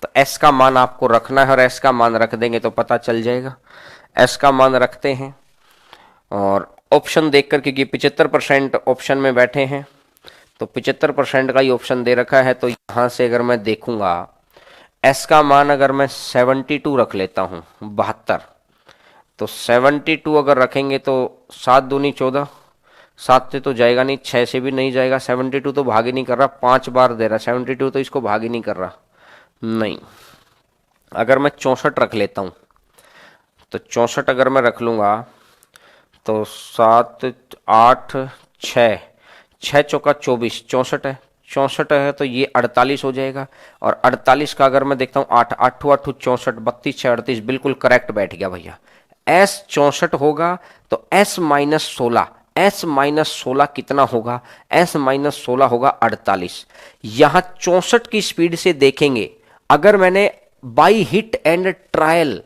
तो s का मान आपको रखना है और s का मान रख देंगे तो पता चल जाएगा। s का मान रखते हैं और ऑप्शन देखकर, क्योंकि 75% ऑप्शन में बैठे हैं तो 75% का ही ऑप्शन दे रखा है। तो यहां से अगर मैं देखूंगा s का मान अगर मैं 72 रख लेता हूं, 72, तो 72 अगर रखेंगे तो 7 दूनी 14, 7 से तो जाएगा नहीं, 6 से भी नहीं जाएगा, 72 तो भाग ही नहीं कर रहा, 5 बार दे रहा, 72 तो इसको भाग ही नहीं कर रहा। नहीं, अगर मैं 64 रख लेता हूं तो 64 अगर मैं रख लूंगा तो 7 8 6, 6 चौका 24, 64 है, 64 है तो ये 48 हो जाएगा। और 48 का अगर मैं देखता हूँ 8 8 8 64, 32 6 38, बिल्कुल करेक्ट बैठ गया भैया। s 64 होगा तो s-16, s-16 कितना होगा? s-16 होगा 48। यहां 64 की स्पीड से देखेंगे, अगर मैंने बाई हिट एंड ट्रायल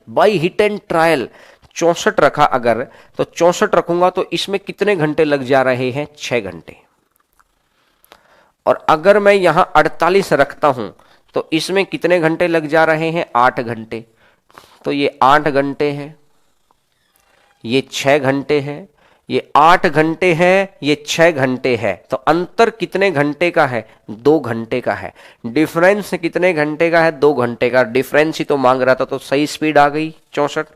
64 रखा अगर, तो 64 रखूंगा तो इसमें कितने घंटे लग जा रहे हैं? 6 घंटे। और अगर मैं यहां 48 रखता हूं तो इसमें कितने घंटे लग जा रहे हैं? 8 घंटे। तो ये 8 घंटे है, ये 6 घंटे है, ये 8 घंटे है, ये 6 घंटे है। तो अंतर कितने घंटे का है? 2 घंटे का है। डिफरेंस कितने घंटे का है? 2 घंटे का। डिफरेंस ही तो मांग रहा था, तो सही स्पीड आ गई 64।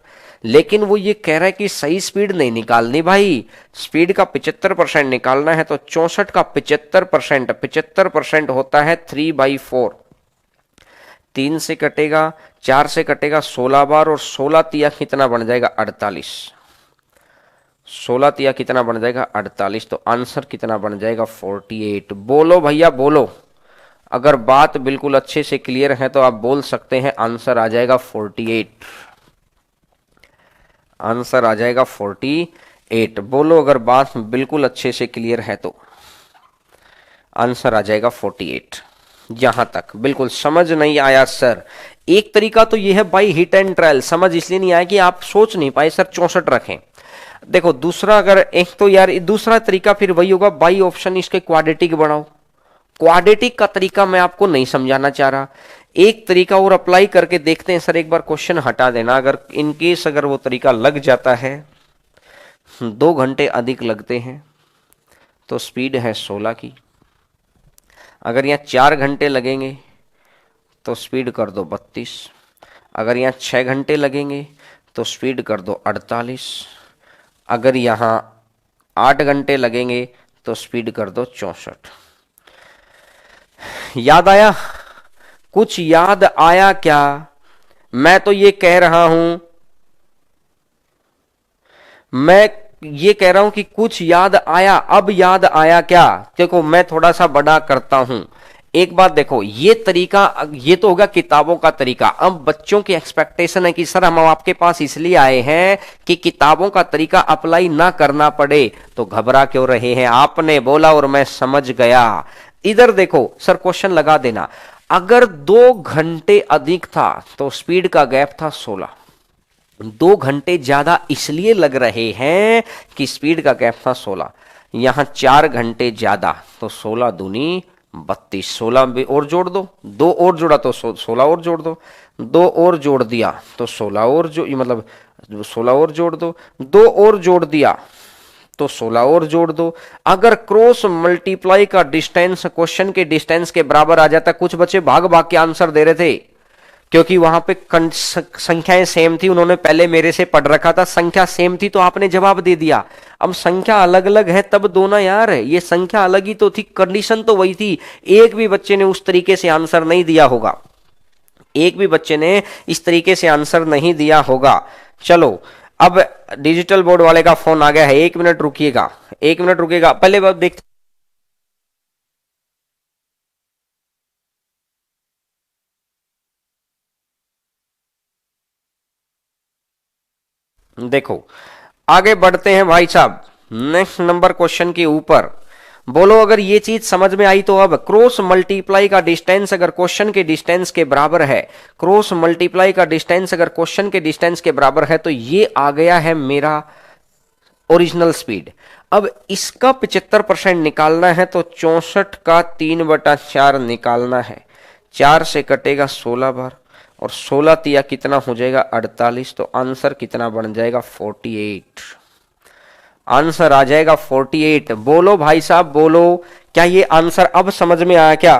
लेकिन वो ये कह रहा है कि सही स्पीड नहीं निकालनी भाई, स्पीड का 75% निकालना है। तो 64 का 75% होता है 3/4। 3 से कटेगा, 4 से कटेगा 16 बार, और 16 तिया कितना बन जाएगा? 48। 16 तिया कितना बन जाएगा? 48। तो आंसर कितना बन जाएगा? 48। बोलो भैया बोलो, अगर बात बिल्कुल अच्छे से क्लियर है तो आप बोल सकते हैं आंसर आ जाएगा 48। आंसर आ जाएगा 48। बोलो अगर बात बिल्कुल अच्छे से क्लियर है तो आंसर आ जाएगा 48। यहां तक बिल्कुल समझ नहीं आया सर? एक तरीका तो ये है बाई हिट एंड ट्रायल, समझ इसलिए नहीं आया कि आप सोच नहीं पाए सर 64 रखें। देखो दूसरा, अगर एक तो यार दूसरा तरीका फिर वही होगा बाई ऑप्शन इसके क्वाड्रेटिक बढ़ाओ। क्वाड्रेटिक का तरीका मैं आपको नहीं समझाना चाह रहा, एक तरीका और अप्लाई करके देखते हैं। सर एक बार क्वेश्चन हटा देना, अगर इनकेस अगर वो तरीका लग जाता है, 2 घंटे अधिक लगते हैं तो स्पीड है 16 की। अगर यहाँ 4 घंटे लगेंगे तो स्पीड कर दो 32। अगर यहाँ 6 घंटे लगेंगे तो स्पीड कर दो 48। अगर यहाँ 8 घंटे लगेंगे तो स्पीड कर दो 64। याद आया? कुछ याद आया क्या? मैं तो ये कह रहा हूं, मैं ये कह रहा हूं कि कुछ याद आया। अब याद आया क्या? देखो मैं थोड़ा सा बड़ा करता हूं। एक बात देखो, ये तरीका, ये तो होगा किताबों का तरीका। अब बच्चों की एक्सपेक्टेशन है कि सर हम आपके पास इसलिए आए हैं कि किताबों का तरीका अप्लाई ना करना पड़े, तो घबरा क्यों रहे हैं? आपने बोला और मैं समझ गया। इधर देखो सर, क्वेश्चन लगा देना। अगर 2 घंटे अधिक था तो स्पीड का गैप था 16। 2 घंटे ज्यादा इसलिए लग रहे हैं कि स्पीड का गैप था 16। यहां 4 घंटे ज्यादा तो 16 दूनी 32। 16 और जोड़ दो, 2 और जोड़ा तो 16 और जोड़ दो, 2 और जोड़ दिया तो 16 और जो मतलब 16 और जोड़ दो, 2 और जोड़ दिया तो 16 और जोड़ दो। अगर क्रॉस मल्टीप्लाई का डिस्टेंस क्वेश्चन के डिस्टेंस के बराबर आ जाता, कुछ बच्चे भाग भाग के आंसर दे रहे थे क्योंकि वहां पे संख्याएं सेम थी, उन्होंने पहले मेरे से पढ़ रखा था, संख्या सेम थी तो आपने जवाब दे दिया। अब संख्या अलग अलग है तब दो ना यार, ये संख्या अलग ही तो थी, कंडीशन तो वही थी। एक भी बच्चे ने उस तरीके से आंसर नहीं दिया होगा, एक भी बच्चे ने इस तरीके से आंसर नहीं दिया होगा। चलो अब डिजिटल बोर्ड वाले का फोन आ गया है, 1 मिनट रुकिएगा, 1 मिनट रुकिएगा। पहले बात देखते, देखो आगे बढ़ते हैं भाई साहब नेक्स्ट नंबर क्वेश्चन के ऊपर। बोलो अगर ये चीज समझ में आई तो अब क्रॉस मल्टीप्लाई का डिस्टेंस अगर क्वेश्चन के डिस्टेंस के बराबर है, क्रॉस मल्टीप्लाई का डिस्टेंस अगर क्वेश्चन के डिस्टेंस के बराबर है तो ये आ गया है मेरा ओरिजिनल स्पीड। अब इसका 75% निकालना है तो 64 का 3/4 निकालना है। 4 से कटेगा 16 बार और 16 तिया कितना हो जाएगा 48, तो आंसर कितना बन जाएगा 48। आंसर आ जाएगा 48। बोलो भाई साहब बोलो, क्या ये आंसर अब समझ में आया क्या?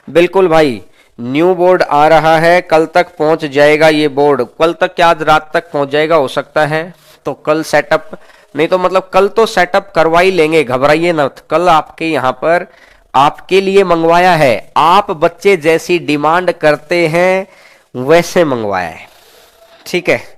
बिल्कुल भाई, न्यू बोर्ड आ रहा है, कल तक पहुंच जाएगा ये बोर्ड। कल तक क्या आज रात तक पहुंच जाएगा हो सकता है, तो कल सेटअप, नहीं तो मतलब कल तो सेटअप करवा ही लेंगे, घबराइए ना। कल आपके यहां पर आपके लिए मंगवाया है, आप बच्चे जैसी डिमांड करते हैं वैसे मंगवाया है, ठीक है।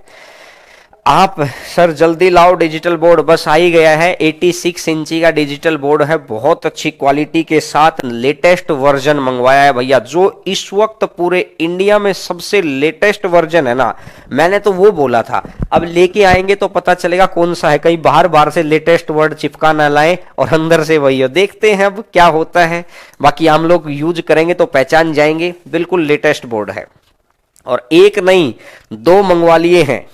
आप सर जल्दी लाओ डिजिटल बोर्ड, बस आ ही गया है। 86 इंची का डिजिटल बोर्ड है, बहुत अच्छी क्वालिटी के साथ लेटेस्ट वर्जन मंगवाया है भैया। जो इस वक्त पूरे इंडिया में सबसे लेटेस्ट वर्जन है ना, मैंने तो वो बोला था। अब लेके आएंगे तो पता चलेगा कौन सा है, कहीं बाहर बाहर से लेटेस्ट वर्ड चिपका ना लाए और अंदर से वही हो। देखते हैं अब क्या होता है, बाकी हम लोग यूज करेंगे तो पहचान जाएंगे। बिल्कुल लेटेस्ट बोर्ड है और एक नहीं 2 मंगवा लिए हैं,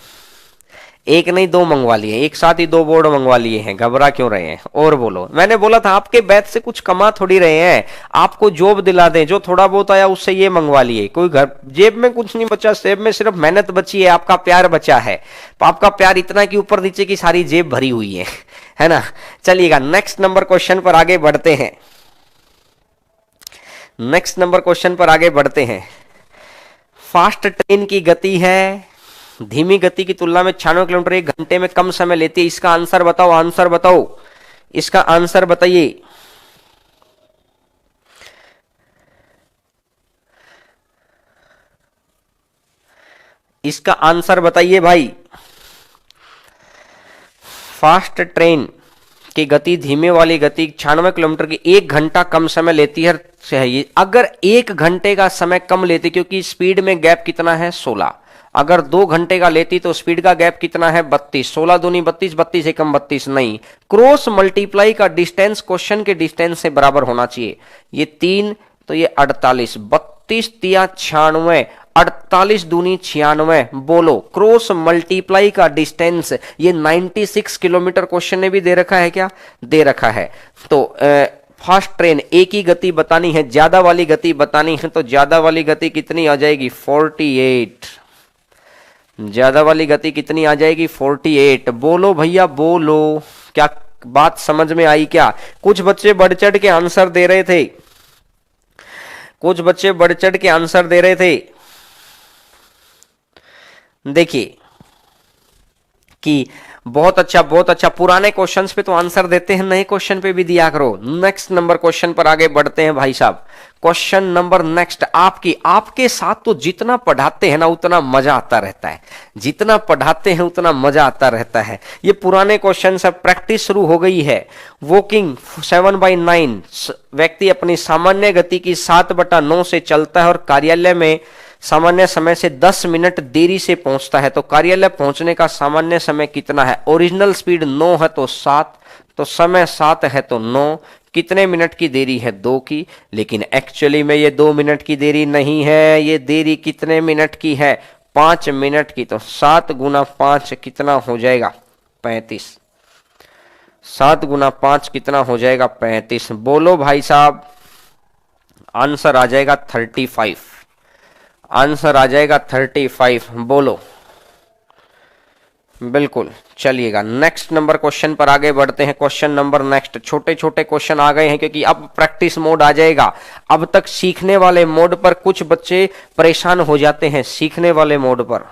एक नहीं 2 मंगवा लिए, एक साथ ही 2 बोर्ड मंगवा लिए हैं, घबरा क्यों रहे हैं? और बोलो, मैंने बोला था आपके बैच से कुछ कमा थोड़ी रहे हैं, आपको जॉब दिला दें, जो थोड़ा बहुत आया उससे ये मंगवा लिए। कोई घर जेब में कुछ नहीं बचा, जेब में सिर्फ मेहनत बची है, आपका प्यार बचा है। आपका प्यार इतना कि ऊपर नीचे की सारी जेब भरी हुई है ना। चलिएगा नेक्स्ट नंबर क्वेश्चन पर आगे बढ़ते हैं, नेक्स्ट नंबर क्वेश्चन पर आगे बढ़ते हैं। फास्ट ट्रेन की गति है धीमी गति की तुलना में 96 किलोमीटर 1 घंटे में कम समय लेती है। इसका आंसर बताओ, आंसर बताओ, इसका आंसर बताइए। इसका आंसर बताइए भाई। फास्ट ट्रेन की गति धीमे वाली गति 96 किलोमीटर की 1 घंटा कम समय लेती है। चाहिए अगर 1 घंटे का समय कम लेती, क्योंकि स्पीड में गैप कितना है 16, अगर 2 घंटे का लेती तो स्पीड का गैप कितना है 32। 16 दूनी 32, 32 एकम 32 नहीं। क्रॉस मल्टीप्लाई का डिस्टेंस क्वेश्चन के डिस्टेंस से बराबर होना चाहिए। ये 3 तो ये 48, 36 तिया 96, 48 दूनी 96, बोलो क्रॉस मल्टीप्लाई का डिस्टेंस, ये 96 किलोमीटर क्वेश्चन ने भी दे रखा है क्या, दे रखा है। तो फास्ट ट्रेन एक ही गति बतानी है, ज्यादा वाली गति बतानी है, तो ज्यादा वाली गति कितनी आ जाएगी 48, ज्यादा वाली गति कितनी आ जाएगी 48, बोलो भैया बोलो, क्या बात समझ में आई क्या? कुछ बच्चे बढ़ चढ़ के आंसर दे रहे थे, कुछ बच्चे बढ़ चढ़ के आंसर दे रहे थे। देखिए कि बहुत अच्छा, पुराने क्वेश्चंस पे तो आंसर देते हैं, नए क्वेश्चन पे भी दिया करो। नेक्स्ट नंबर क्वेश्चन पर आगे बढ़ते हैं भाई साहब। क्वेश्चन नंबर नेक्स्ट, आपके साथ तो जितना पढ़ाते हैं ना उतना मजा आता रहता है, जितना पढ़ाते हैं उतना मजा आता रहता है। ये पुराने क्वेश्चन सब प्रैक्टिस शुरू हो गई है। वॉकिंग 7/9, व्यक्ति अपनी सामान्य गति की 7/9 से चलता है और कार्यालय में सामान्य समय से 10 मिनट देरी से पहुंचता है, तो कार्यालय पहुंचने का सामान्य समय कितना है? ओरिजिनल स्पीड 9 है तो 7, तो समय 7 है तो 9, कितने मिनट की देरी है? 2 की। लेकिन एक्चुअली में ये 2 मिनट की देरी नहीं है, ये देरी कितने मिनट की है? 5 मिनट की। तो 7 गुना 5 कितना हो जाएगा? 35। 7 गुना 5 कितना हो जाएगा? 35। बोलो भाई साहब, आंसर आ जाएगा 35, आंसर आ जाएगा 35, बोलो। बिल्कुल, चलिएगा नेक्स्ट नंबर क्वेश्चन पर आगे बढ़ते हैं। क्वेश्चन नंबर नेक्स्ट, छोटे छोटे क्वेश्चन आ गए हैं क्योंकि अब प्रैक्टिस मोड आ जाएगा। अब तक सीखने वाले मोड पर कुछ बच्चे परेशान हो जाते हैं, सीखने वाले मोड पर।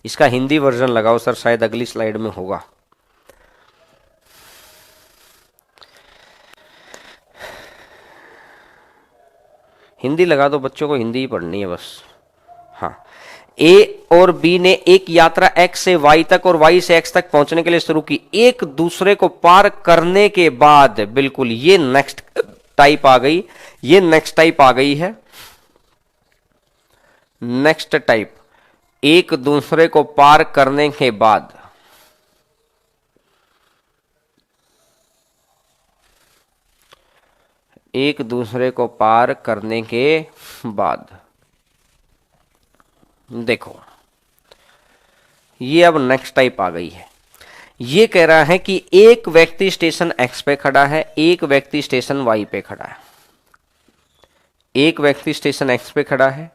इसका हिंदी वर्जन लगाओ सर, शायद अगली स्लाइड में होगा। हिंदी लगा दो, बच्चों को हिंदी ही पढ़नी है बस। हाँ, ए और बी ने एक यात्रा एक्स से वाई तक और वाई से एक्स तक पहुंचने के लिए शुरू की। एक दूसरे को पार करने के बाद, बिल्कुल ये नेक्स्ट टाइप आ गई, ये नेक्स्ट टाइप आ गई है। नेक्स्ट टाइप, एक दूसरे को पार करने के बाद, एक दूसरे को पार करने के बाद। देखो ये अब नेक्स्ट टाइप आ गई है। ये कह रहा है कि एक व्यक्ति स्टेशन एक्स पे खड़ा है, एक व्यक्ति स्टेशन वाई पे खड़ा है। एक व्यक्ति स्टेशन एक्स पे खड़ा है,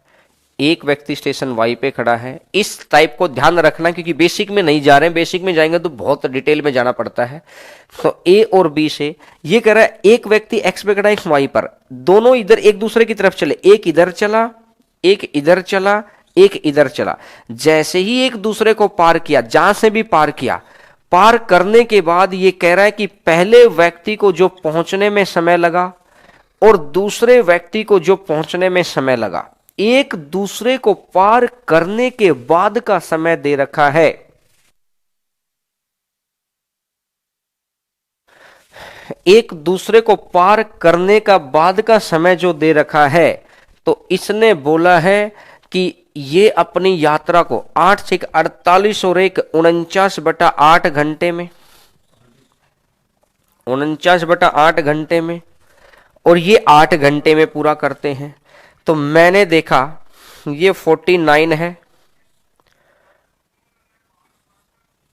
एक व्यक्ति स्टेशन वाई पे खड़ा है। इस टाइप को ध्यान रखना क्योंकि बेसिक में नहीं जा रहे हैं, बेसिक में जाएंगे तो बहुत डिटेल में जाना पड़ता है। तो ए और बी से ये कह रहा है एक व्यक्ति एक्स पे खड़ा है, एक वाई पर, दोनों इधर एक दूसरे की तरफ चले, एक इधर चला, एक इधर चला, एक इधर चला। जैसे ही एक दूसरे को पार किया, जहां से भी पार किया, पार करने के बाद ये कह रहा है कि पहले व्यक्ति को जो पहुंचने में समय लगा और दूसरे व्यक्ति को जो पहुंचने में समय लगा, एक दूसरे को पार करने के बाद का समय दे रखा है। एक दूसरे को पार करने का बाद का समय जो दे रखा है, तो इसने बोला है कि ये अपनी यात्रा को 8 से 48 और 1 49/8 घंटे में, 49/8 घंटे में, और ये 8 घंटे में पूरा करते हैं। तो मैंने देखा ये 49 है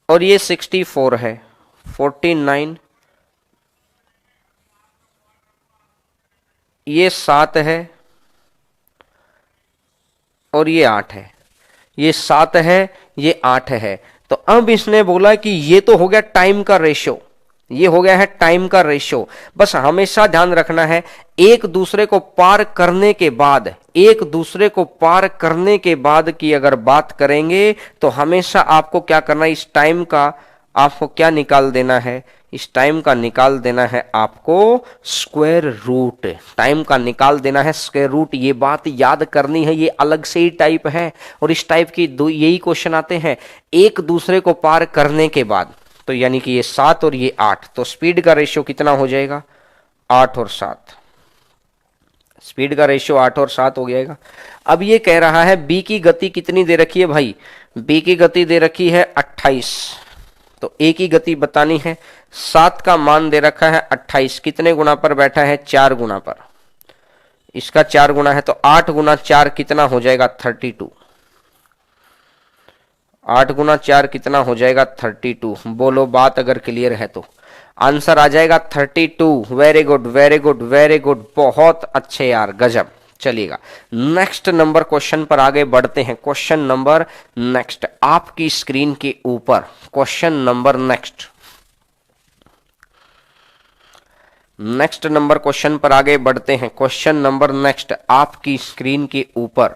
और ये 64 है। 49, ये 7 है और ये 8 है। ये 7 है, ये 8 है। तो अब इसने बोला कि ये तो हो गया टाइम का रेशियो, ये हो गया है टाइम का रेशियो। बस हमेशा ध्यान रखना है, एक दूसरे को पार करने के बाद, एक दूसरे को पार करने के बाद की अगर बात करेंगे तो हमेशा आपको क्या करना है, इस टाइम का आपको क्या निकाल देना है, इस टाइम का निकाल देना है आपको स्क्वायर रूट, टाइम का निकाल देना है स्क्वायर रूट। ये बात याद करनी है, ये अलग से ही टाइप है और इस टाइप की दो यही क्वेश्चन आते हैं, एक दूसरे को पार करने के बाद। तो यानी कि ये 7 और ये 8, तो स्पीड का रेशियो कितना हो जाएगा? 8 और 7। स्पीड का रेशियो 8 और 7 हो जाएगा। अब ये कह रहा है बी की गति कितनी दे रखी है भाई? बी की गति दे रखी है 28, तो ए की गति बतानी है। 7 का मान दे रखा है 28, कितने गुना पर बैठा है? 4 गुना पर। इसका 4 गुना है तो 8 गुना 4 कितना हो जाएगा 32। 8 गुना 4 कितना हो जाएगा 32। बोलो बात अगर क्लियर है तो आंसर आ जाएगा 32। Very good very good very good, बहुत अच्छे यार, गजब। चलिएगा नेक्स्ट नंबर क्वेश्चन पर आगे बढ़ते हैं। क्वेश्चन नंबर नेक्स्ट आपकी स्क्रीन के ऊपर, question number next number question पर आगे बढ़ते हैं। क्वेश्चन नंबर नेक्स्ट आपकी स्क्रीन के ऊपर,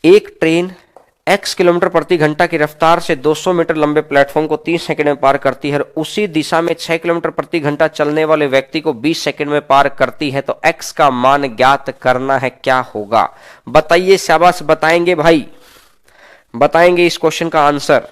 एक ट्रेन x किलोमीटर प्रति घंटा की रफ्तार से 200 मीटर लंबे प्लेटफॉर्म को 30 सेकंड में पार करती है और उसी दिशा में 6 किलोमीटर प्रति घंटा चलने वाले व्यक्ति को 20 सेकंड में पार करती है, तो x का मान ज्ञात करना है, क्या होगा? बताइए, शाबाश, बताएंगे भाई, बताएंगे इस क्वेश्चन का आंसर।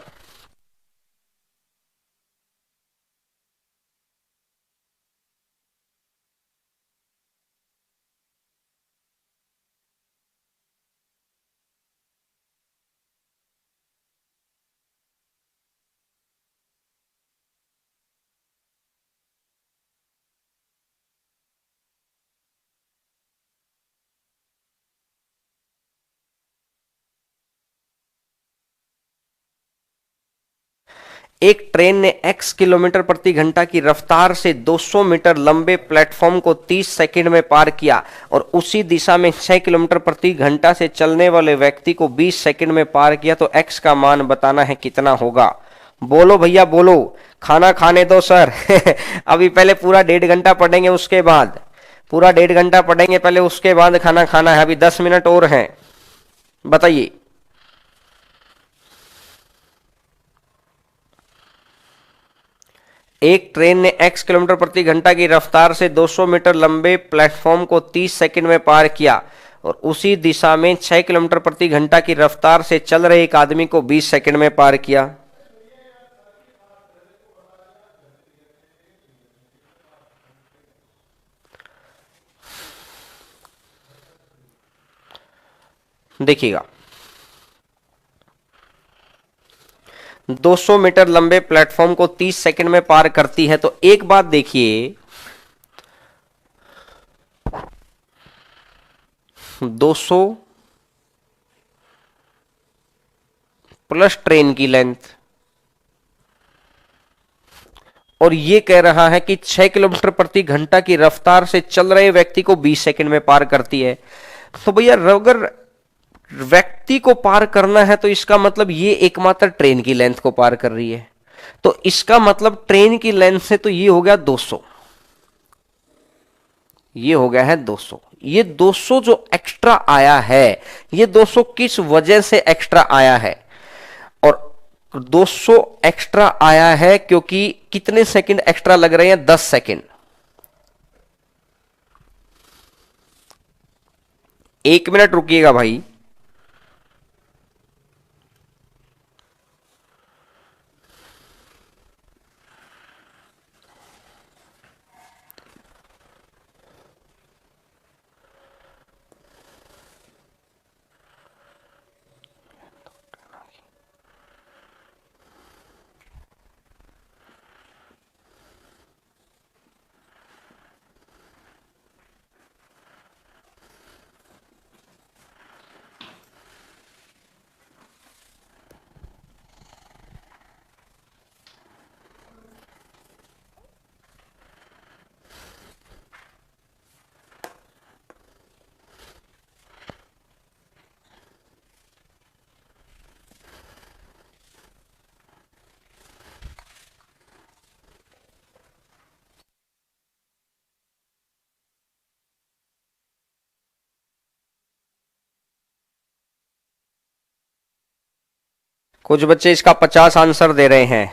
एक ट्रेन ने x किलोमीटर प्रति घंटा की रफ्तार से 200 मीटर लंबे प्लेटफॉर्म को 30 सेकंड में पार किया और उसी दिशा में 6 किलोमीटर प्रति घंटा से चलने वाले व्यक्ति को 20 सेकंड में पार किया, तो x का मान बताना है, कितना होगा? बोलो भैया बोलो, खाना खाने दो सर। अभी पहले पूरा 1.5 घंटा पढ़ेंगे, उसके बाद पूरा 1.5 घंटा पढ़ेंगे पहले, उसके बाद खाना खाना है। अभी 10 मिनट और हैं, बताइए। एक ट्रेन ने x किलोमीटर प्रति घंटा की रफ्तार से 200 मीटर लंबे प्लेटफॉर्म को 30 सेकंड में पार किया और उसी दिशा में 6 किलोमीटर प्रति घंटा की रफ्तार से चल रहे एक आदमी को 20 सेकंड में पार किया। देखिएगा, 200 मीटर लंबे प्लेटफॉर्म को 30 सेकंड में पार करती है, तो एक बात देखिए, 200 प्लस ट्रेन की लेंथ, और ये कह रहा है कि 6 किलोमीटर प्रति घंटा की रफ्तार से चल रहे व्यक्ति को 20 सेकंड में पार करती है। तो भैया अगर व्यक्ति को पार करना है तो इसका मतलब ये एकमात्र ट्रेन की लेंथ को पार कर रही है, तो इसका मतलब ट्रेन की लेंथ से तो ये हो गया 200, ये हो गया है 200। ये 200 जो एक्स्ट्रा आया है, ये 200 किस वजह से एक्स्ट्रा आया है? और 200 एक्स्ट्रा आया है क्योंकि कितने सेकंड एक्स्ट्रा लग रहे हैं? 10 सेकंड। 1 मिनट रुकिएगा भाई। कुछ बच्चे इसका 50 आंसर दे रहे हैं।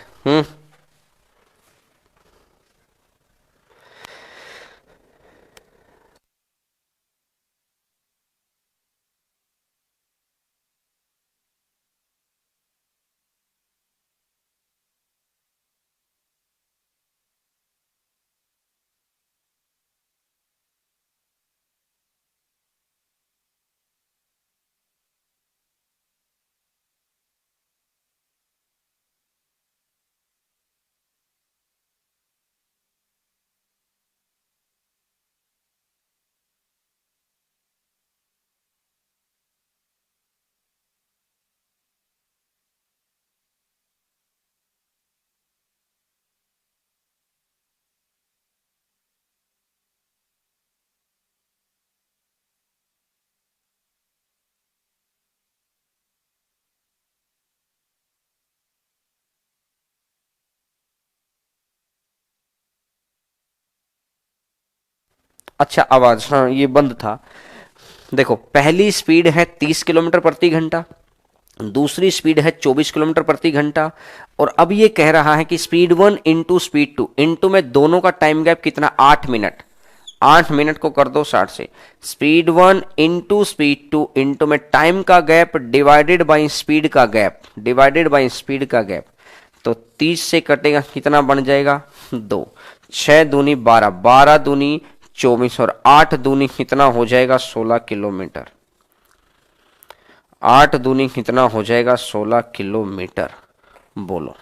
अच्छा आवाज, हाँ ये बंद था। देखो पहली स्पीड है 30 किलोमीटर प्रति घंटा, दूसरी स्पीड है 24 किलोमीटर प्रति घंटा, और अब ये कह रहा है कि स्पीड 1 इंटू स्पीड 2 इंटू में दोनों का टाइम गैप कितना, 8 मिनट। 8 मिनट को कर दो 60 से। स्पीड 1 इंटू स्पीड 2 इंटू में टाइम का गैप डिवाइडेड बाई स्पीड का गैप, डिवाइडेड बाई स्पीड का गैप, तो 30 से कटेगा कितना बन जाएगा 2, 6 दूनी 12, 12 दूनी 24 और 8 दूनी कितना हो जाएगा 16 किलोमीटर। 8 दूनी कितना हो जाएगा 16 किलोमीटर। बोलो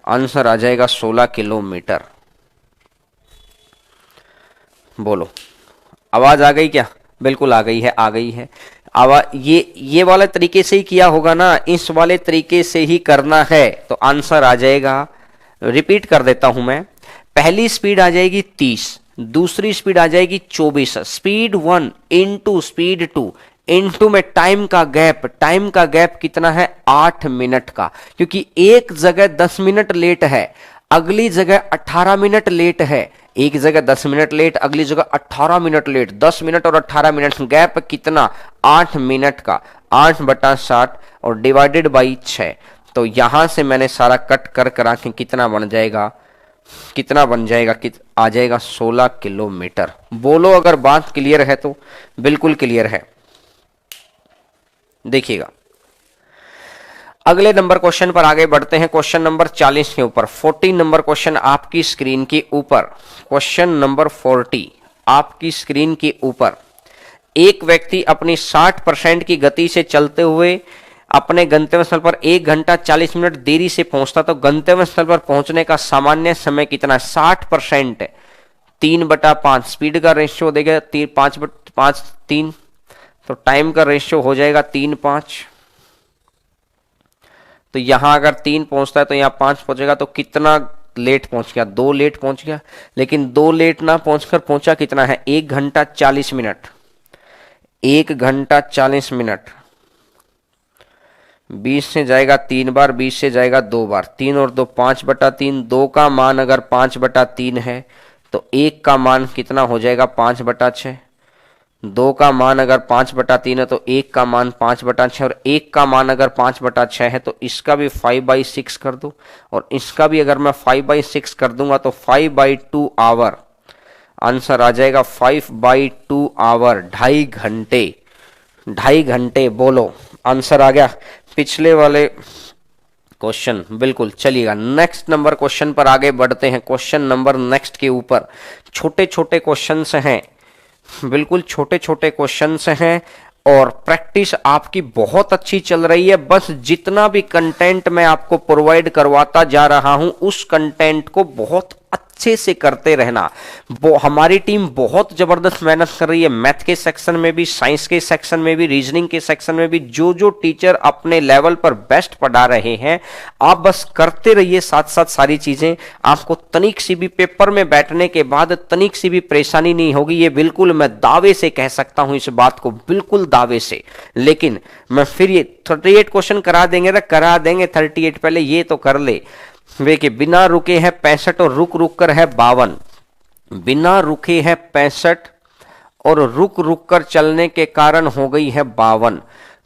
आंसर आ जाएगा 16 किलोमीटर। बोलो आवाज आ गई क्या? बिल्कुल आ गई है, आ गई है आवाज। ये वाले तरीके से ही किया होगा ना, इस वाले तरीके से ही करना है तो आंसर आ जाएगा। रिपीट कर देता हूं मैं, पहली स्पीड आ जाएगी 30, दूसरी स्पीड आ जाएगी 24, स्पीड 1 इंटू स्पीड 2 इंटू में टाइम का गैप, टाइम का गैप कितना है 8 मिनट का, क्योंकि एक जगह 10 मिनट लेट है, अगली जगह 18 मिनट लेट है। एक जगह 10 मिनट लेट, अगली जगह 18 मिनट लेट, 10 मिनट और 18 मिनट गैप कितना 8 मिनट का, 8/60 और डिवाइडेड बाई 6। तो यहां से मैंने सारा कट कर करा के कितना बन जाएगा, कितना बन जाएगा, आ जाएगा 16 किलोमीटर। बोलो अगर बात क्लियर है तो। बिल्कुल क्लियर है। देखिएगा अगले नंबर क्वेश्चन पर आगे बढ़ते हैं। क्वेश्चन नंबर 40 के ऊपर, 40 नंबर क्वेश्चन आपकी स्क्रीन के ऊपर। क्वेश्चन नंबर 40 आपकी स्क्रीन के ऊपर। एक व्यक्ति अपनी 60% की गति से चलते हुए अपने गंतव्य स्थल पर 1 घंटा 40 मिनट देरी से पहुंचता, तो गंतव्य स्थल पर पहुंचने का सामान्य समय कितना है? 60% 3/5 स्पीड का रेशियो देगा 5/3, तो टाइम का रेशियो हो जाएगा 3/5। तो यहां अगर 3 पहुंचता है तो यहां 5 पहुंचेगा, तो कितना लेट पहुंच गया? 2 लेट पहुंच गया। लेकिन 2 लेट ना पहुंचकर पहुंचा कितना है? 1 घंटा 40 मिनट। 1 घंटा 40 मिनट 20 से जाएगा 3 बार, 20 से जाएगा 2 बार, 3 और 2 5/3। 2 का मान अगर 5/3 है तो 1 का मान कितना हो जाएगा? 5/6। 2 का मान अगर 5/3 है तो 1 का मान 5/6, और 1 का मान अगर 5/6 है तो इसका भी 5/6 कर दो, और इसका भी अगर मैं 5/6 कर दूंगा तो 5/2 आवर। आंसर आ जाएगा 5/2 आवर, 2.5 घंटे। 2.5 घंटे। बोलो आंसर आ गया। पिछले वाले क्वेश्चन बिल्कुल चलिएगा। नेक्स्ट नंबर क्वेश्चन पर आगे बढ़ते हैं। क्वेश्चन नंबर नेक्स्ट के ऊपर छोटे छोटे क्वेश्चन हैं, बिल्कुल छोटे छोटे क्वेश्चंस हैं, और प्रैक्टिस आपकी बहुत अच्छी चल रही है। बस जितना भी कंटेंट मैं आपको प्रोवाइड करवाता जा रहा हूं उस कंटेंट को बहुत अच्छे से करते रहना। वो हमारी टीम बहुत जबरदस्त मेहनत कर रही है, मैथ के सेक्शन में भी, साइंस के सेक्शन में भी, रीजनिंग के सेक्शन में भी। जो जो टीचर अपने लेवल पर बेस्ट पढ़ा रहे हैं, आप बस करते रहिए साथ साथ सारी चीजें। आपको तनिक सी भी पेपर में बैठने के बाद तनिक सी भी परेशानी नहीं होगी, ये बिल्कुल मैं दावे से कह सकता हूं इस बात को, बिल्कुल दावे से। लेकिन मैं फिर ये 38 क्वेश्चन करा देंगे ना, करा देंगे 38। पहले ये तो कर ले वे कि बिना रुके है 65 और रुक रुक कर है 52। बिना रुके है 65 और रुक रुक कर चलने के कारण हो गई है 52।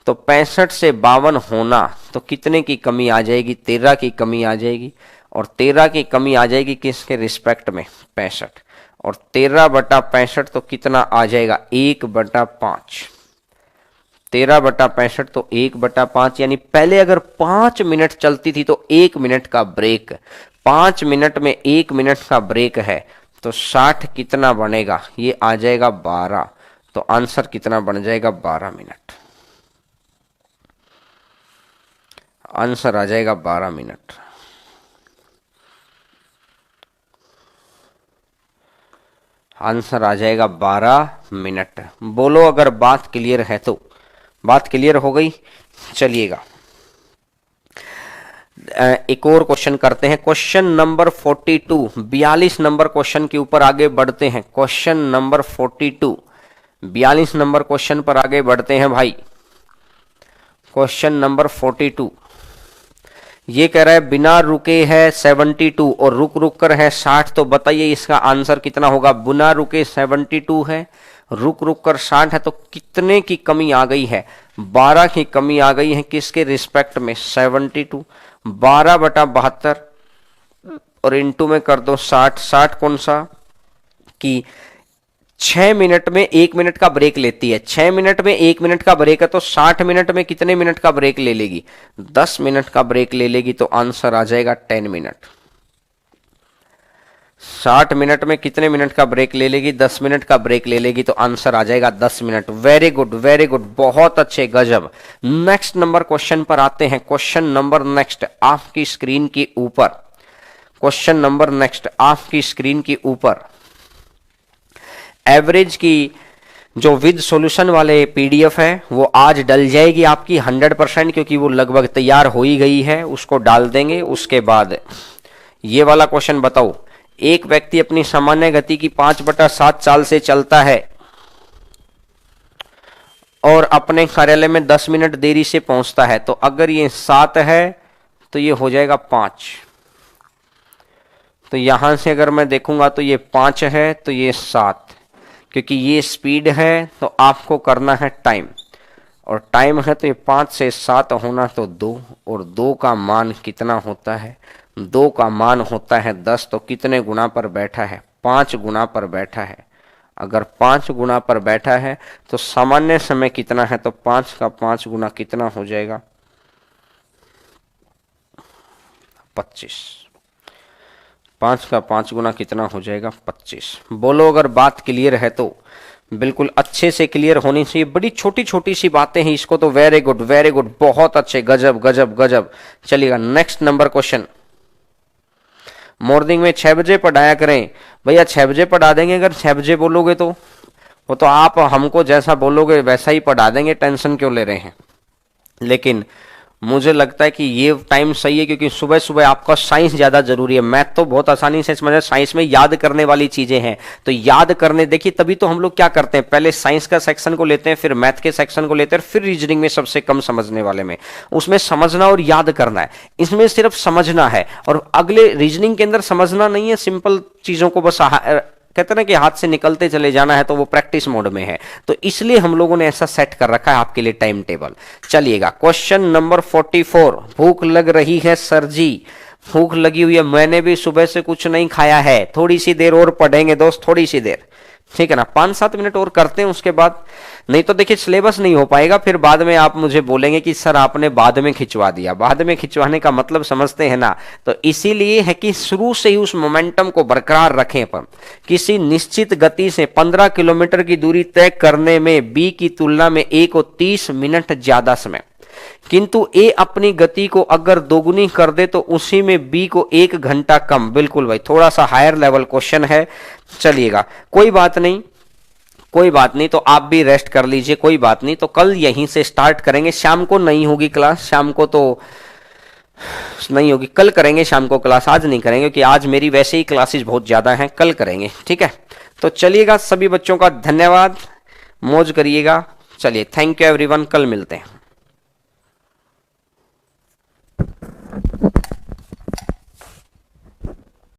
तो 65 से 52 होना तो कितने की कमी आ जाएगी? 13 की कमी आ जाएगी। और 13 की कमी आ जाएगी किसके रिस्पेक्ट में? 65। और 13/65 तो कितना आ जाएगा? 1/5। 13/65 तो 1/5, यानी पहले अगर 5 मिनट चलती थी तो 1 मिनट का ब्रेक, 5 मिनट में 1 मिनट का ब्रेक है, तो 60 कितना बनेगा? ये आ जाएगा 12। तो आंसर कितना बन जाएगा? 12 मिनट। आंसर आ जाएगा 12 मिनट। आंसर आ जाएगा 12 मिनट। बोलो अगर बात क्लियर है तो। बात क्लियर हो गई? चलिएगा एक और क्वेश्चन करते हैं। क्वेश्चन नंबर 42, 42 नंबर क्वेश्चन के ऊपर आगे बढ़ते हैं। क्वेश्चन नंबर 42, 42 नंबर क्वेश्चन पर आगे बढ़ते हैं भाई। क्वेश्चन नंबर 42, ये कह रहा है बिना रुके है 72 और रुक रुक कर है 60, तो बताइए इसका आंसर कितना होगा। बिना रुके 72 है, रुक रुक कर 60 है, तो कितने की कमी आ गई है? 12 की कमी आ गई है। किसके रिस्पेक्ट में? 72। 12/72 और इंटू में कर दो 60। 60 कौन सा कि 6 मिनट में 1 मिनट का ब्रेक लेती है। 6 मिनट में 1 मिनट का ब्रेक है, तो 60 मिनट में कितने मिनट का ब्रेक ले लेगी? 10 मिनट का ब्रेक ले लेगी, तो आंसर आ जाएगा 10 मिनट। 60 मिनट में कितने मिनट का ब्रेक ले लेगी? 10 मिनट का ब्रेक ले लेगी, तो आंसर आ जाएगा 10 minute. Very good, very good, बहुत अच्छे, गजब। नेक्स्ट नंबर क्वेश्चन पर आते हैं। क्वेश्चन नंबर नेक्स्ट आपकी स्क्रीन के ऊपर। क्वेश्चन नंबर नेक्स्ट आपकी स्क्रीन के ऊपर एवरेज की जो विद सॉल्यूशन वाले पीडीएफ है वो आज डल जाएगी आपकी 100%, क्योंकि वो लगभग तैयार हो ही गई है, उसको डाल देंगे। उसके बाद ये वाला क्वेश्चन बताओ, एक व्यक्ति अपनी सामान्य गति की 5/7 चाल से चलता है और अपने कार्यालय में 10 मिनट देरी से पहुंचता है, तो अगर ये 7 है तो ये हो जाएगा 5। तो यहां से अगर मैं देखूंगा तो ये 5 है, तो ये 7, क्योंकि ये स्पीड है तो आपको करना है टाइम, और टाइम है तो ये 5 से 7 होना तो 2, और 2 का मान कितना होता है? 2 का मान होता है 10। तो कितने गुना पर बैठा है? 5 गुना पर बैठा है। अगर 5 गुना पर बैठा है तो सामान्य समय कितना है? तो 5 का 5 गुना कितना हो जाएगा? 25। 5 का 5 गुना कितना हो जाएगा? 25। बोलो अगर बात क्लियर है तो। बिल्कुल अच्छे से क्लियर होनी चाहिए। बड़ी छोटी छोटी सी बातें हैं, इसको तो वेरी गुड, वेरी गुड, बहुत अच्छे, गजब गजब गजब। चलिएगा नेक्स्ट नंबर क्वेश्चन। मॉर्निंग में 6 बजे पढ़ाया करें। भैया 6 बजे पढ़ा देंगे, अगर 6 बजे बोलोगे तो वो तो आप हमको जैसा बोलोगे वैसा ही पढ़ा देंगे, टेंशन क्यों ले रहे हैं। लेकिन मुझे लगता है कि ये टाइम सही है, क्योंकि सुबह सुबह आपका साइंस ज्यादा जरूरी है। मैथ तो बहुत आसानी से समझ, साइंस में याद करने वाली चीजें हैं, तो याद करने देखिए, तभी तो हम लोग क्या करते हैं, पहले साइंस का सेक्शन को लेते हैं, फिर मैथ के सेक्शन को लेते हैं, फिर रीजनिंग में सबसे कम समझने वाले में। उसमें समझना और याद करना है, इसमें सिर्फ समझना है, और अगले रीजनिंग के अंदर समझना नहीं है, सिंपल चीजों को बस कहते ना कि हाथ से निकलते चले जाना है, तो वो प्रैक्टिस मोड में है। तो इसलिए हम लोगों ने ऐसा सेट कर रखा है आपके लिए टाइम टेबल। चलिएगा क्वेश्चन नंबर 44। भूख लग रही है सर जी, भूख लगी हुई है, मैंने भी सुबह से कुछ नहीं खाया है, थोड़ी सी देर और पढ़ेंगे दोस्त, थोड़ी सी देर, ठीक है ना, 5-7 मिनट और करते हैं, उसके बाद नहीं तो देखिए सिलेबस नहीं हो पाएगा, फिर बाद में आप मुझे बोलेंगे कि सर आपने बाद में खिंचवा दिया। बाद में खिंचवाने का मतलब समझते हैं ना, तो इसीलिए है कि शुरू से ही उस मोमेंटम को बरकरार रखें। अपन किसी निश्चित गति से 15 किलोमीटर की दूरी तय करने में बी की तुलना में ए को 30 मिनट ज्यादा समय, किंतु ए अपनी गति को अगर दोगुनी कर दे तो उसी में बी को 1 घंटा कम। बिल्कुल भाई, थोड़ा सा हायर लेवल क्वेश्चन है। चलिएगा कोई बात नहीं, कोई बात नहीं, तो आप भी रेस्ट कर लीजिए, कोई बात नहीं। तो कल यहीं से स्टार्ट करेंगे, शाम को नहीं होगी क्लास, शाम को तो नहीं होगी, कल करेंगे शाम को क्लास, आज नहीं करेंगे, क्योंकि आज मेरी वैसे ही क्लासेस बहुत ज्यादा हैं, कल करेंगे, ठीक है। तो चलिएगा, सभी बच्चों का धन्यवाद, मौज करिएगा। चलिए, थैंक यू एवरीवन, कल मिलते हैं।